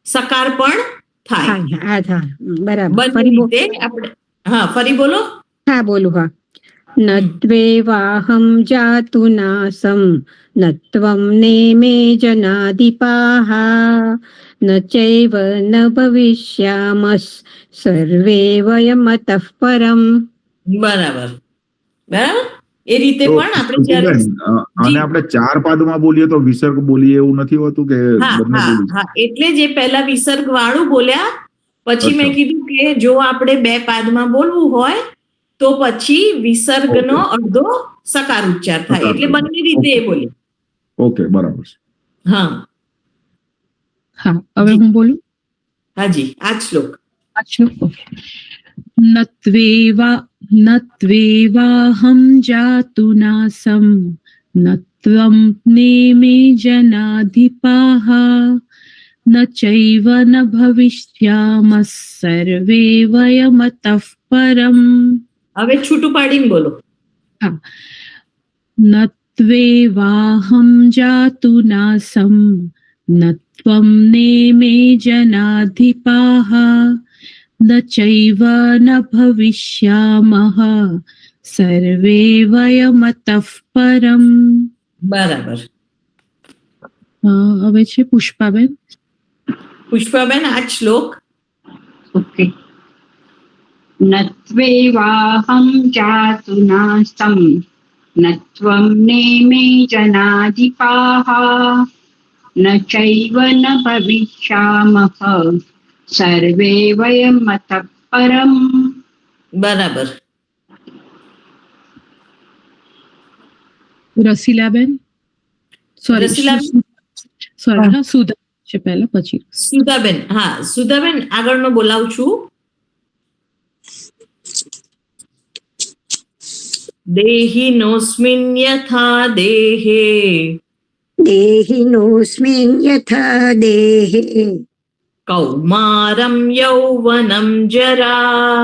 Speaker 1: સકાર પણ થાય.
Speaker 4: બરાબર.
Speaker 1: બંને રીતે આપણે. હા, ફરી બોલો.
Speaker 4: હા બોલું. હા. નત્વેવાહમ જાતુ નાસમ નત્વમ નેમે જનાદિપાઃ ન ચૈવ ન ભવિષ્યામઃ સર્વે વયમતઃ પરમ.
Speaker 1: બરાબર. એ રીતે પણ આપણે જ્યારે
Speaker 2: અને આપણે 4 પાદમાં બોલીએ તો વિસર્ગ બોલીએ એવું નથી હોતું કે બંને બોલીએ?
Speaker 1: હા, એટલે જે પહેલા વિસર્ગ વાળું બોલ્યા પછી મેં કીધું કે જો આપણે 2 પાદમાં બોલવું હોય તો પછી વિસર્ગનો અડધો સકાર ઉચ્ચાર થાય એટલે બંને રીતે એ બોલે.
Speaker 2: ઓકે, બરાબર.
Speaker 1: હા.
Speaker 3: હવે હું બોલું.
Speaker 1: હાજી, આ શ્લોક.
Speaker 3: નત્વેવાહમ જાતુ નાસમ નત્વમ નેમે જનાધિપાઃ ન ચૈવ ન ભવિષ્યામઃ સર્વે વયમતઃ પરમ.
Speaker 1: હવે છૂટું પાડીને બોલો.
Speaker 3: નત્વેવાહમ જાતુ નાસમ નત્વમ નેમે જનાધિપાઃ ન ચૈવ ન ભવિષ્યામઃ સર્વે વયમતઃ પરમ.
Speaker 1: બરાબર.
Speaker 3: હવે છે પુષ્પાબેન.
Speaker 1: આ શ્લોક.
Speaker 7: ઓકે. નત્વેવાહમ જાતુ નાસમ નત્વમ નેમે જનાદિપાઃ ન ચૈવ ન ભવિષ્યામઃ સર્વે વયમતઃ પરમ.
Speaker 1: બરાબર.
Speaker 3: રસીલાબેન. સુધા છે પહેલા, પછી
Speaker 1: સુધાબેન. હા, સુધાબેન આગળનો બોલાવું છું. દેહિનોસ્મિન યથા દેહે
Speaker 8: દેહિનોસ્મિન યથા દેહે
Speaker 1: કૌમારમ યૌવનમ જરા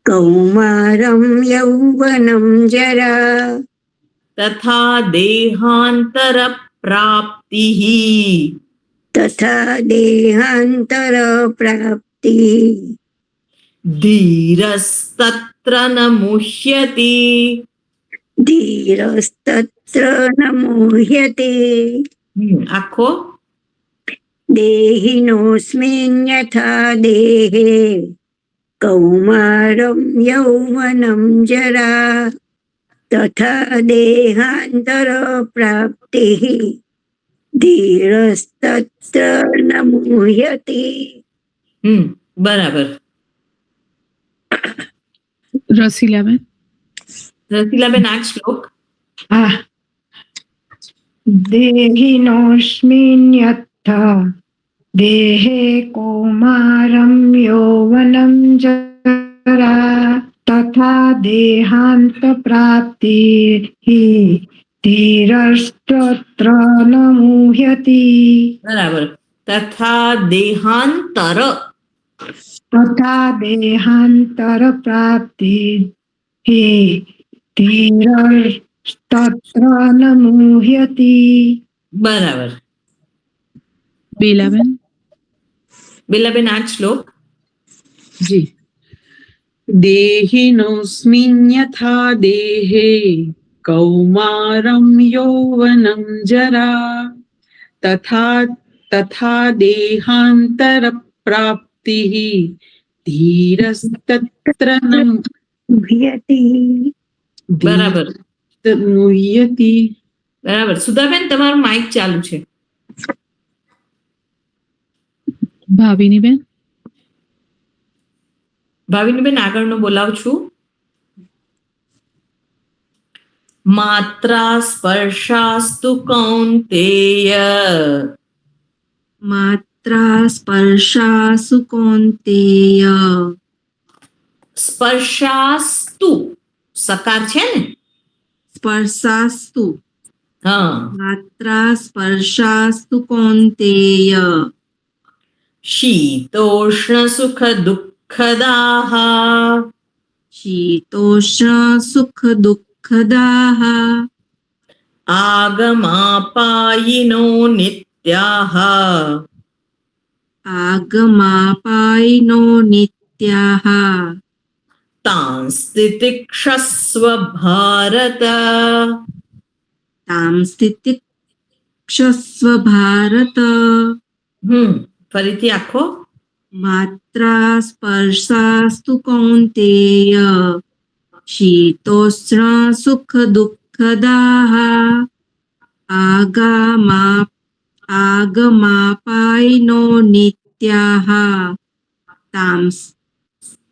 Speaker 8: કૌમારમ યૌવનમ જરા
Speaker 1: તથા દેહાંતર પ્રાપ્તિઃ
Speaker 8: તથા દેહાંતર પ્રાપ્તિ
Speaker 1: ધીરસ્તત્ર ન મુહ્યતિ
Speaker 8: ધીરસ્તત્ર ન મુહ્યતે
Speaker 1: આખો
Speaker 8: દેહિનોऽસ્મિन् યથા દેહે કૌમારમ યૌવનમ જરા તથા દેહાંતર પ્રાપ્તિઃ ધીરસ્તત્ર ન મુહ્યતિ.
Speaker 1: બરાબર.
Speaker 3: રસીલાબેન.
Speaker 1: રસીલાબેન આ શ્લોક
Speaker 9: હા દેહિનોऽસ્મિन् યથા દેહે કૌમારમ યૌવનમ જરા તથા દેહાંત પ્રાપ્તિઃ ધીરસ્તત્ર ન મુહ્યતિ.
Speaker 1: બરાબર. તથા દેહાંતર
Speaker 9: તથા દેહાંતર પ્રાપ્તિઃ ધીરસ્તત્ર ન મુહ્યતિ.
Speaker 1: બરાબર.
Speaker 3: બેલાબેન.
Speaker 1: બેલાબેન આ શ્લોક
Speaker 5: જી. દેહિનોऽસ્મિन् યથા દેહે કૌમારમ યૌવનમ જરા તથા દેહાંતર પ્રાપ્તિઃ ધીરસ્તત્ર ન
Speaker 8: મુહ્યતિ.
Speaker 1: બરાબર.
Speaker 5: મુહ્યતિ.
Speaker 1: બરાબર. સુધાબેન તમારું માઇક ચાલુ છે.
Speaker 3: ભાવિનીબેન.
Speaker 1: ભાવિનીબેન આગળનો બોલાવું છું. માત્રા સ્પર્શાસ્તુ કૌંતેય
Speaker 6: માત્રા સ્પર્શાસુ કૌંતેય
Speaker 1: સ્પર્શાસ્તુ સકાર છે ને?
Speaker 6: સ્પર્શાસ્તુ
Speaker 1: હા.
Speaker 6: માત્રા સ્પર્શાસ્તુ કૌંતેય
Speaker 1: શીતોષ્ણ સુખ દુઃખદાહ
Speaker 6: શીતોષ્ણ સુખ દુઃખદાહ
Speaker 1: આગમાપાયિનો નિત્યાહ
Speaker 6: આગમાપાયિનો નિત્યાહ
Speaker 1: તાંસ્તિતિક્ષસ્વ ભારત.
Speaker 6: તામ સ્થિતિક્ષસ્વ ભારત.
Speaker 1: ફરીથી આખો.
Speaker 6: માત્રા સ્પર્શાસ્તુ કૌંતેય શીતોષ્ણ સુખ દુઃખદાહ આગમાપાયિનો નિત્યાહ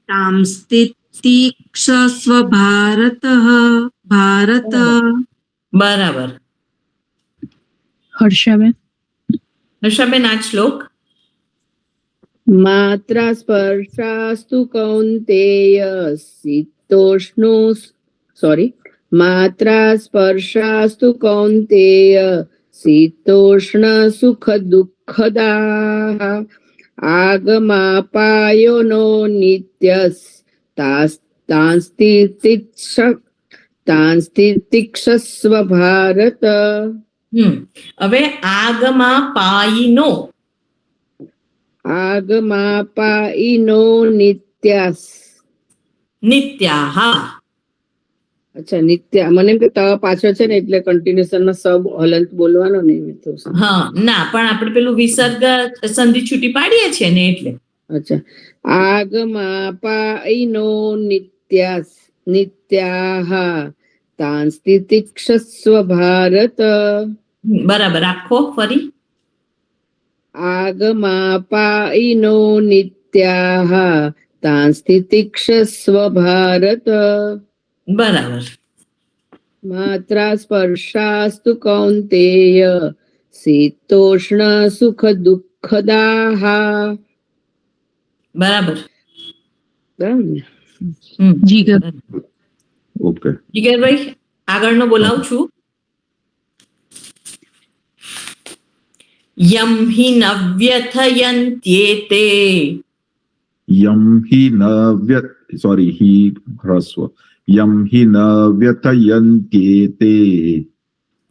Speaker 6: તાંસ્તિતિક્ષસ્વ ભારત. ભારત.
Speaker 1: બરાબર.
Speaker 3: હર્ષાબેન.
Speaker 1: હર્ષાબેન આ શ્લોક
Speaker 10: માત્રા સ્પર્શાસ્તુ કૌંતેય માત્રા સ્પર્શાસ્તુ કૌંતેય શીતોષ્ણ સુખ દુઃખદાહ આગમાપાયો નિત્યસ તાંસ્તિતિક્ષસ્વ ભારત.
Speaker 1: હવે આગમાં પાયીનો
Speaker 10: આગમાપાયિનો નિત્યાસ
Speaker 1: નિત્યાહ.
Speaker 10: અચ્છા નિત્યા મને એમ કે ત પાછળ છે ને એટલે કન્ટિન્યુએશન માં સબ હલંત બોલવાનો ને મેં તો
Speaker 1: હા ના પણ આપણે પેલું વિસર્ગ સંધિ છૂટી પાડીએ છીએ ને એટલે.
Speaker 10: અચ્છા આગમાપાયિનો નિત્યાસ નિત્યાહ તાંસ્તિતિક્ષસ્વ ભારત.
Speaker 1: બરાબર. આખો ફરી.
Speaker 10: આગમાપાયિનો નિત્યાહ તાંસ્તિતિક્ષસ્વ ભારત.
Speaker 1: બરાબર.
Speaker 10: માત્રા સ્પર્શાસ્તુ કૌંતેય શીતોષ્ણ સુખ દુઃખદાહ.
Speaker 1: બરાબર.
Speaker 10: બરાબર ને?
Speaker 3: જીગર.
Speaker 2: ઓકે.
Speaker 1: જીગરભાઈ આગળનો બોલાવું છું. યમ હિ નવ્યથયન્ત્યેતે
Speaker 2: યમ હિ ન સોરી હિ હ્રસ્વ યમ હિ ન વ્યથયન્ત્યેતે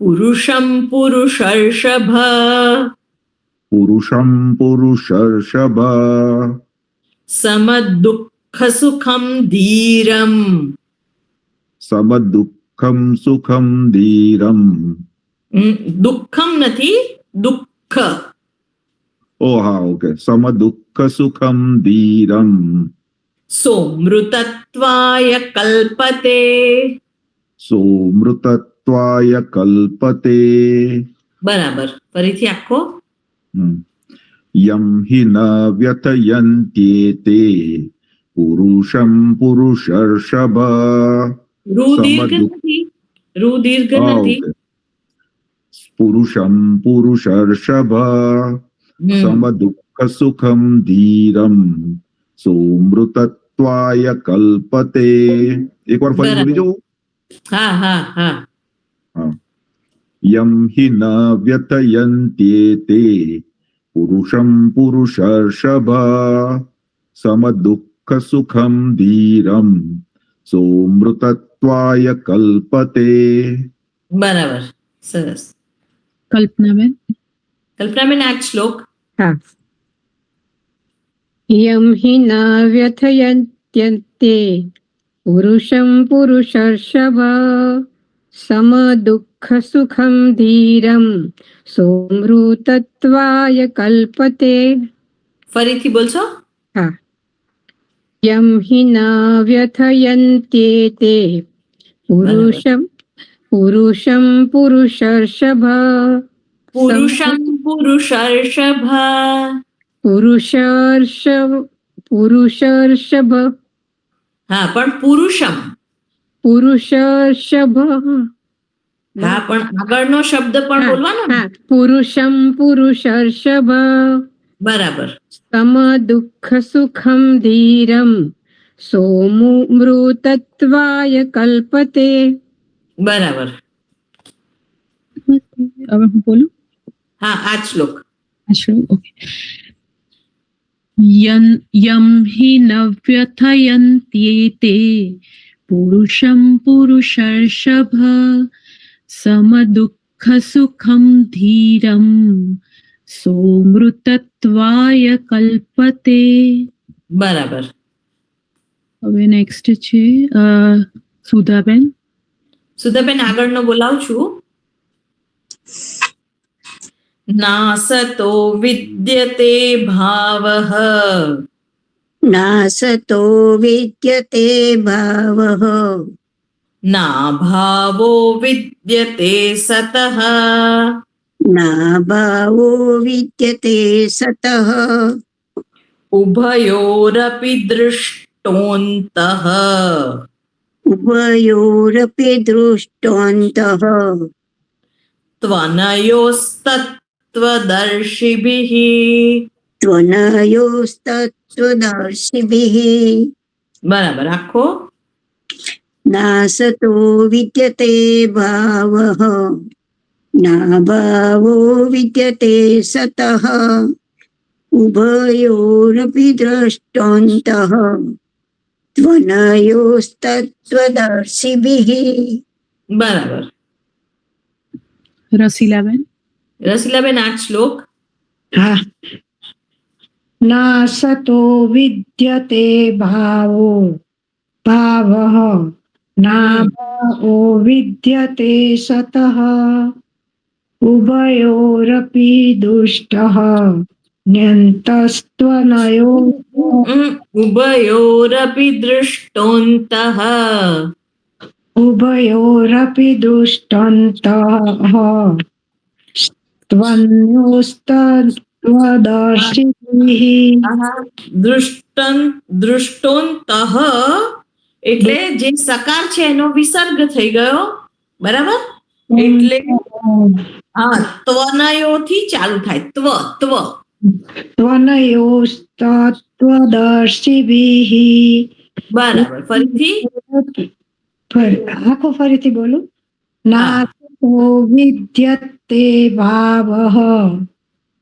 Speaker 1: પુરુષમ પુરુષર્ષભ
Speaker 2: પુરુષમ પુરુષર્ષભ
Speaker 1: સમદુઃખ સુખમ ધીરમ
Speaker 2: સમદુઃખમ સુખમ ધીરમ.
Speaker 1: દુઃખમ નથી, દુઃખ.
Speaker 2: ઓ હા ઓકે. સમ દુઃખ સુખમ ધીરમ.
Speaker 1: સોમૃતત્વાય કલ્પતે.
Speaker 2: સોમૃતત્વાય કલ્પતે.
Speaker 1: બરાબર. ફરીથી આખો.
Speaker 2: હમ. યમ હિ ન વ્યથયન્ત્યેતે પુરુષમ પુરુષર્ષભ.
Speaker 1: રૂ દીર્ઘ
Speaker 2: સમદુઃખ.
Speaker 1: નથી. રૂ દીર્ઘ
Speaker 2: હા
Speaker 1: નથી.
Speaker 2: ઓકે. પુરુષમ પુરુષર્ષભ.
Speaker 1: હમ.
Speaker 2: સમ દુઃખ સુખમ ધીરમ સોમૃતત્વાય કલ્પતે. એકવાર ફરી બોલી
Speaker 1: બરાબર.
Speaker 2: જવું.
Speaker 1: હા હા હા.
Speaker 2: હા. યમ હિ ન વ્યથયન્ત્યેતે પુરુષમ પુરુષર્ષભ. સમ દુઃખ સુખમ ધીરમ સોમૃતત્વાય કલ્પતે.
Speaker 1: બરાબર. સરસ.
Speaker 3: કલ્પનાબેન.
Speaker 1: કલ્પનાબેન આ જ શ્લોક.
Speaker 4: હા. યમ હિ ન વ્યથયન્ત્યન્તે પુરુષમ પુરુષર્ષભ સમ દુઃખ સુખમ ધીરમ સોમૃતત્વાય કલ્પતે.
Speaker 1: ફરીથી બોલશો.
Speaker 4: હા. યમ હિ ન વ્યથયન્ત્યેતે પુરુષમ પુરુષર્ષભ
Speaker 1: પુરુષમ પુરુષર્ષભ.
Speaker 4: પુરુષર્ષભ
Speaker 1: હા પણ પુરુષમ.
Speaker 4: પુરુષર્ષભ.
Speaker 1: હા પણ આગળનો શબ્દ પણ
Speaker 4: હા,
Speaker 1: બોલવાનો ને.
Speaker 4: હા. પુરુષમ પુરુષર્ષભ
Speaker 1: બરાબર.
Speaker 4: સમ દુઃખ સુખમ ધીરમ સોમૃતત્વાય કલ્પતે.
Speaker 1: બરાબર.
Speaker 3: હવે હું બોલું.
Speaker 1: હા આ જ શ્લોક.
Speaker 3: ઓકે. યમ હિ ન વ્યથયન્ત્યેતે પુરુષમ પુરુષર્ષભ સમ દુઃખ સુખમ ધીરમ સોમૃતત્વાય કલ્પતે.
Speaker 1: બરાબર.
Speaker 3: હવે નેક્સ્ટ છે સુધાબેન.
Speaker 1: સુધાબેન આગળનો બોલાવું છું. નાસતો વિદ્યતે ભાવઃ.
Speaker 8: નાસતો વિદ્યતે ભાવઃ
Speaker 1: ના ભાવો વિદ્યતે સતઃ.
Speaker 8: ના ભાવો વિદ્યતે સતઃ
Speaker 1: ઉભયોરપી દૃષ્ટોંતઃ.
Speaker 8: ઉભયોરપી દૃષ્ટાन्तઃ
Speaker 1: ત્વનયોસ્તત્વદર્શિભિઃ.
Speaker 8: ત્વનયોस्तत्त्वदर्शिभिः
Speaker 1: બરાબર. આખો.
Speaker 8: નાસતો વિદ્યતે ભાવઃ ના ભાવો વિદ્યતે સતઃ ઉભયોરપી દ્રષ્ટાन्तઃ ત્વનયોस्तत्त्वदर्शिभिः.
Speaker 1: બરાબર.
Speaker 3: રસીલાબેન.
Speaker 1: રસીલાબેન આ જ શ્લોક.
Speaker 9: હા. નાસતો વિદ્યતે ભાવઃ ના ભાવો વિદ્યતે સતઃ ઉભયોરપી દુષ્ટઃ ન્યંતસ્ત્વનયો
Speaker 1: ઉભયોરપી દૃષ્ટોંતઃ.
Speaker 9: ઉભયોરપી દુષ્ટંતઃ ત્વન્યોસ્તત્વદર્શિभिः.
Speaker 1: દૃષ્ટોંતઃ એટલે જે સકાર છે એનો વિસર્ગ થઈ ગયો. બરાબર. એટલે હા ત્વનયોથી ચાલુ થાય. ત્વ ત્વ.
Speaker 9: ત્વનયોસ્તત્વદર્શિभिः.
Speaker 1: બરાબર. ફરીથી.
Speaker 9: આખું ફરીથી બોલું. નાસતો વિદ્યતે ભાવઃ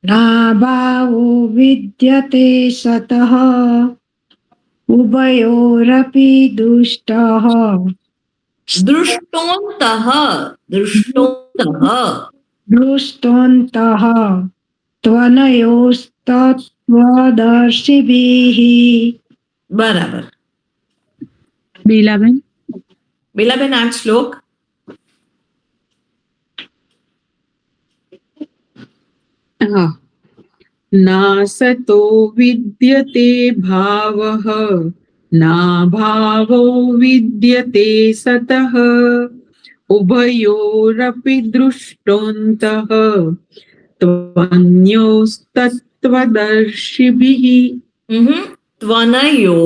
Speaker 9: ના ભાવો વિદ્યતે સતઃ ઉભયોરપી દુષ્ટઃ
Speaker 1: દૃષ્ટોંતઃ. દૃષ્ટોંતઃ.
Speaker 9: દૃષ્ટોંતઃ ત્વનયોસ્તત્વદર્શિभिः.
Speaker 1: બરાબર.
Speaker 3: બેલાબેન.
Speaker 1: બેલાબેન આ જ શ્લોક.
Speaker 10: હા
Speaker 5: नासतो विद्यते भावः नाभावो विद्यते सतः उभयोरपि दृष्टोऽन्तः त्वन्योस्तत्त्वदर्शिभिः
Speaker 1: ત્વનયો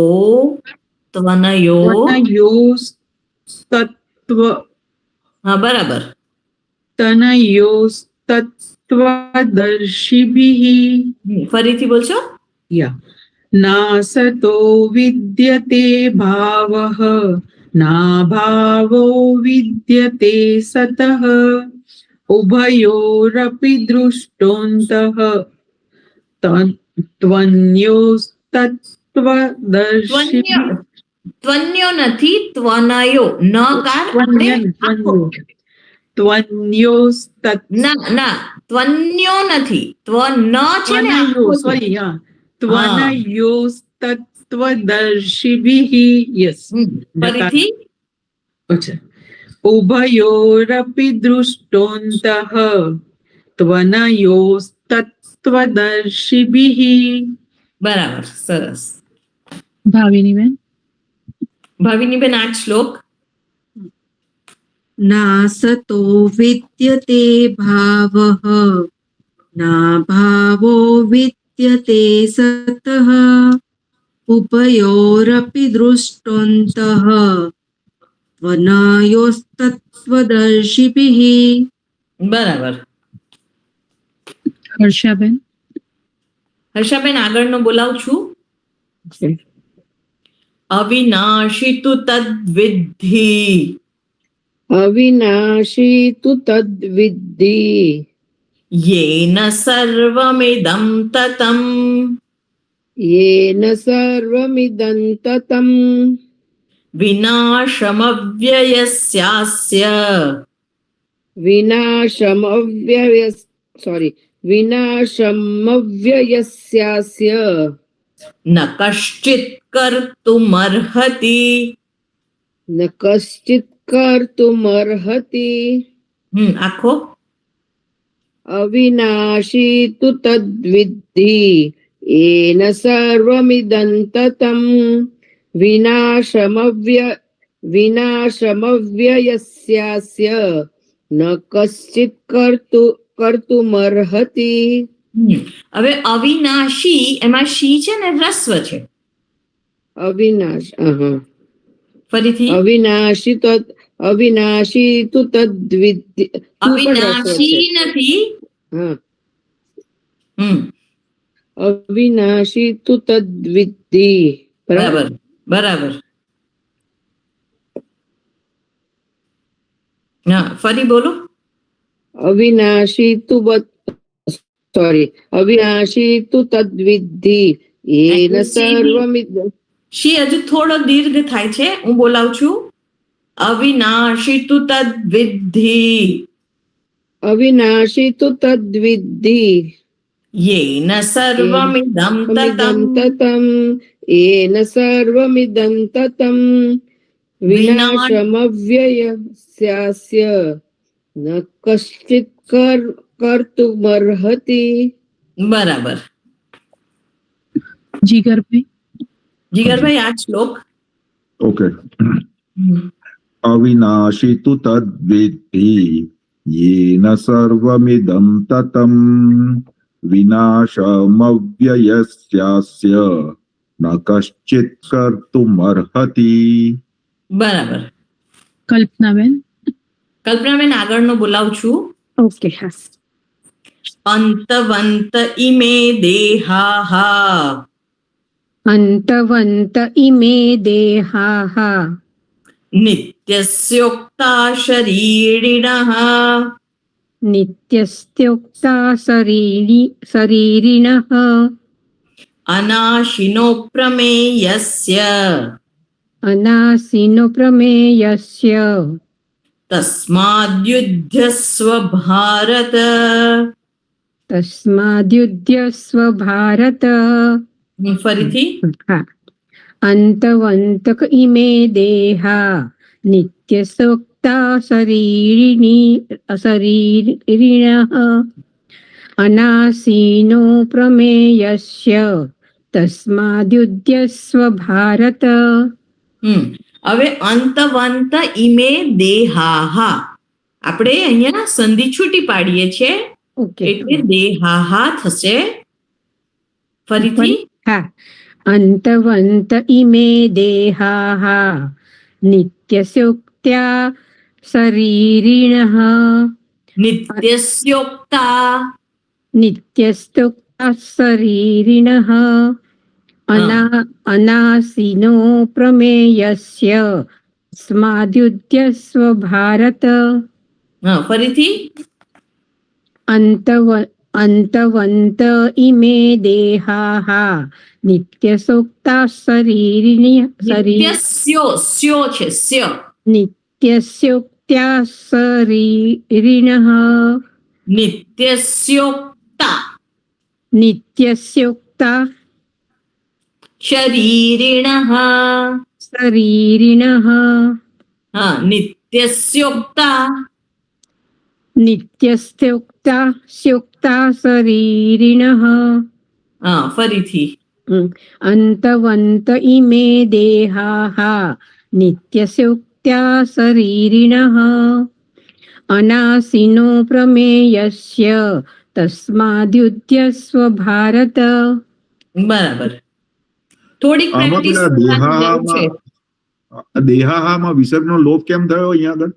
Speaker 5: तनयोस्तत्त्व
Speaker 1: હા બરાબર
Speaker 5: तनयोस्तत्त्वदर्शिभिः
Speaker 1: ફરીથી બોલશો
Speaker 5: या नासतो विद्यते भावः नाभावो विद्यते सतः उभयोरपि दृष्टोऽन्तः त्वन्योस्तत्त्वदर्शिभिः
Speaker 1: ત્વન્યો નથી ત્વનયો ન કાર આપણે આખો. ના ના ત્વન્યો નથી ત્વન છે ને આખો છે.
Speaker 5: sorry yeah त्वनयोस्तत्त्वदर्शिभिः yes
Speaker 1: ફરીથી
Speaker 5: अच्छा उभयोरपि दृष्टोऽन्तः त्वनयोस्तत्त्वदर्शिभिः
Speaker 1: બરાબર સરસ.
Speaker 3: ભાવિની બેન
Speaker 1: ભાવિનીબેન આ શ્લોક
Speaker 6: नासतो विद्यते भावः नाभावो विद्यते सतः उभयोरपि दृष्टोऽन्तः त्वनयोस्तत्त्वदर्शिभिः.
Speaker 1: બરાબર.
Speaker 3: હર્ષાબેન
Speaker 1: હર્ષાબેન આગળનો બોલાવું છું. અવિનાશી તુ તદ્વિદ્ધિ
Speaker 10: અવિનાશી તુ તદ્વિદ્ધિ
Speaker 1: યેન સર્વમિદં તતં
Speaker 10: येन सर्वमिदं ततं
Speaker 1: વિનાશમવ્યયસ્યાસ્ય
Speaker 10: વિનાશમવ્યયસ્યાસ્ય
Speaker 1: ન કશ્ચિત કર્તુમર્હતિ.
Speaker 10: ન કશ્ચિત કર્તુમર્હતિ
Speaker 1: આખો
Speaker 10: અવિનાશી તુ તદ્વિદ્ધિ येन सर्वमिदं ततं विनाशमव्ययस्यास्य न कश्चित् कर्तुमर्हति.
Speaker 1: હવે અવિનાશી એમાં શી છે ને રસ્વ છે.
Speaker 10: અવિનાશ
Speaker 1: ફરીથી
Speaker 10: અવિનાશી તુ તદ્વિદ્ધિ
Speaker 1: અવિનાશી નથી.
Speaker 10: હા
Speaker 1: હમ
Speaker 10: અવિનાશી તુ તદ્વિદ્ધિ
Speaker 1: બરાબર બરાબર. હા ફરી બોલો.
Speaker 10: અવિનાશી તુ તદ્વિદ્ધિ येन सर्वमिदं
Speaker 1: શી હજુ થોડો દીર્ઘ થાય છે. હું બોલાવું છું. અવિનાશી તુ તદ્વિદ્ધિ
Speaker 10: અવિનાશી તુ તદ્વિદ્ધિ
Speaker 1: યેન સર્વમિદં તતં
Speaker 10: તતં येन सर्वमिदं ततं विनाशमव्ययस्यास्य न कश्चित् कर्तुमर्हति.
Speaker 1: બરાબર.
Speaker 3: જીગરભાઈ
Speaker 1: જીગરભાઈ આ શ્લોક
Speaker 2: ઓકે અવિનાશી તુ તદ્વિદ્ધિ યેન સર્વમિદં તતં વિનાશમવ્યયસ્યાસ્ય ન કશ્ચિત કર્તુમર્હતિ.
Speaker 1: બરાબર.
Speaker 3: કલ્પનાબેન
Speaker 1: કલ્પનાબેન આગળનો બોલાવું છું.
Speaker 4: ઓકે હા
Speaker 1: અંતવંત ઇમે દેહાઃ
Speaker 4: અંતવંત ઇમે દેહાઃ
Speaker 1: નિત્યસ્યોક્તા શરીરિણઃ
Speaker 4: નિત્યસ્યોક્તા શરીરિણઃ
Speaker 1: અનાશિનો પ્રમેયસ્ય
Speaker 4: અનાશીનો પ્રમેયસ્ય
Speaker 1: તસ્માદ્યુધ્યસ્વ ભારત.
Speaker 4: તસ્માદ્યુધ્યસ્વ ભારત.
Speaker 1: ફરીથી
Speaker 4: હા અંતવંતક ઇમે દેહા નિત્યસોક્તા શરીરિણઃ અનાસીનો પ્રમેયસ્ય તસ્માદ્યુધ્યસ્વ ભારત.
Speaker 1: હવે અંતવંત ઇમે દેહાહા, આપણે અહીંયા સંધિ છૂટી પાડીએ છીએ
Speaker 4: ઓકે.
Speaker 1: એટલે દેહાહા થશે. ફરીથી
Speaker 4: હા. અંતવંત ઇમે દેહાહા નિત્યસ્યોક્ત્યા શરીરિણઃ
Speaker 1: નિત્યસ્યોક્તા
Speaker 4: નિત્યસ્તોક્તા શરીરિણઃ અનાસીનો પ્રમેયસ્ય સ્માદ્યુધ્યસ્વ ભારત.
Speaker 1: ફરીથી
Speaker 4: અંતવંત ઇમે દેહાહા નિત્યસોક્તા
Speaker 1: નિત્યસ્યો સ્યો છે સ્ય
Speaker 4: નિત્યસ્યોક્ત્યા શરીરિણઃ
Speaker 1: નિત્યસ્યોક્તા
Speaker 4: નિત્યસ્યોક્તા
Speaker 1: શરીરિણઃ
Speaker 4: શરીરિણઃ
Speaker 1: નિત્યસ્યોક્તા
Speaker 4: નિત્યસ્યોક્તા સ્યોક્તા શરીરિણઃ.
Speaker 1: ફરીથી
Speaker 4: અંતવંત ઇમે દેહાહા નિત્યસ્યોક્ત્યા શરીરિણઃ અનાસીનો પ્રમેયસ્ય તસ્માદ્યુધ્યસ્વ ભારત.
Speaker 1: બરાબર. થોડીક
Speaker 2: આમાં
Speaker 1: પ્રેક્ટિસ
Speaker 2: પેલા
Speaker 1: છે.
Speaker 2: દેહાહામાં વિસર્ગનો લોપ કેમ થયો અહીંયા આગળ?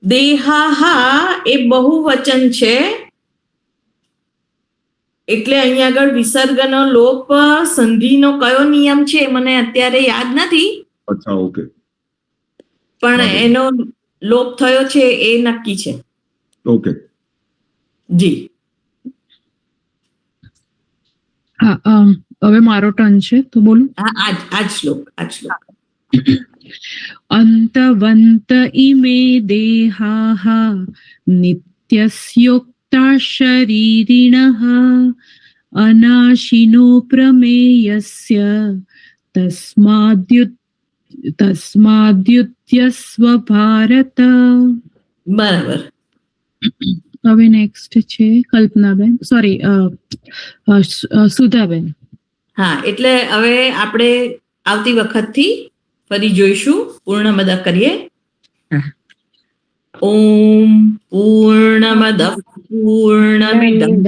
Speaker 1: દેહાહા એ બહુવચન છે એટલે અહીંયા આગળ વિસર્ગનો લોપ સંધિનો કયો નિયમ છે એ મને અત્યારે યાદ નથી,
Speaker 2: અચ્છા, ઓકે.
Speaker 1: પણ એનો લોપ થયો છે એ નક્કી છે.
Speaker 2: ઓકે.
Speaker 1: જી.
Speaker 3: હા, હવે મારો ટર્ન છે તો બોલું.
Speaker 1: આ શ્લોક
Speaker 3: અંતવંત ઇમે દેહાહા નિત્યસ્યોક્તા શરીરિણઃ અનાશિનો પ્રમેયસ્ય તસ્માદ્યુધ્યસ્વ ભારત.
Speaker 1: બરાબર.
Speaker 3: હવે નેક્સ્ટ છે કલ્પનાબેન, સોરી સુધાબેન.
Speaker 1: હા, એટલે હવે આપણે આવતી વખતથી ફરી જોઈશું. પૂર્ણમદ કરીએ. ઓમ પૂર્ણમદ પૂર્ણમિદં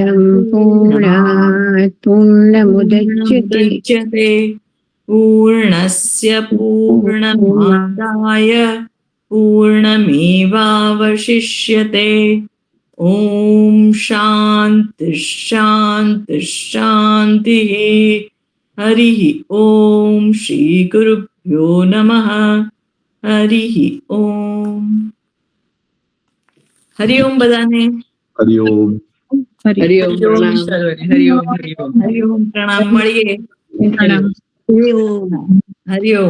Speaker 4: પૂર્ણાત પૂર્ણમુદચ્યતે
Speaker 1: પૂર્ણસ્ય પૂર્ણમાદાય પૂર્ણમેવાવશિષ્યતે. ઓમ શાંતિ શાંતિ શાંતિ. હરિ ઓમ શ્રી ગુરુભ્યો નમઃ. હરિ ઓમ. હરિ ઓમ બધાને.
Speaker 2: હરિઓમ.
Speaker 10: હરિઓમ પ્રણામ.
Speaker 5: હરિઓમ હરિઓમ.
Speaker 1: હરિ ઓમ. પ્રણામ. મળીએ.
Speaker 3: પ્રણામ.
Speaker 1: હરિ ઓમ.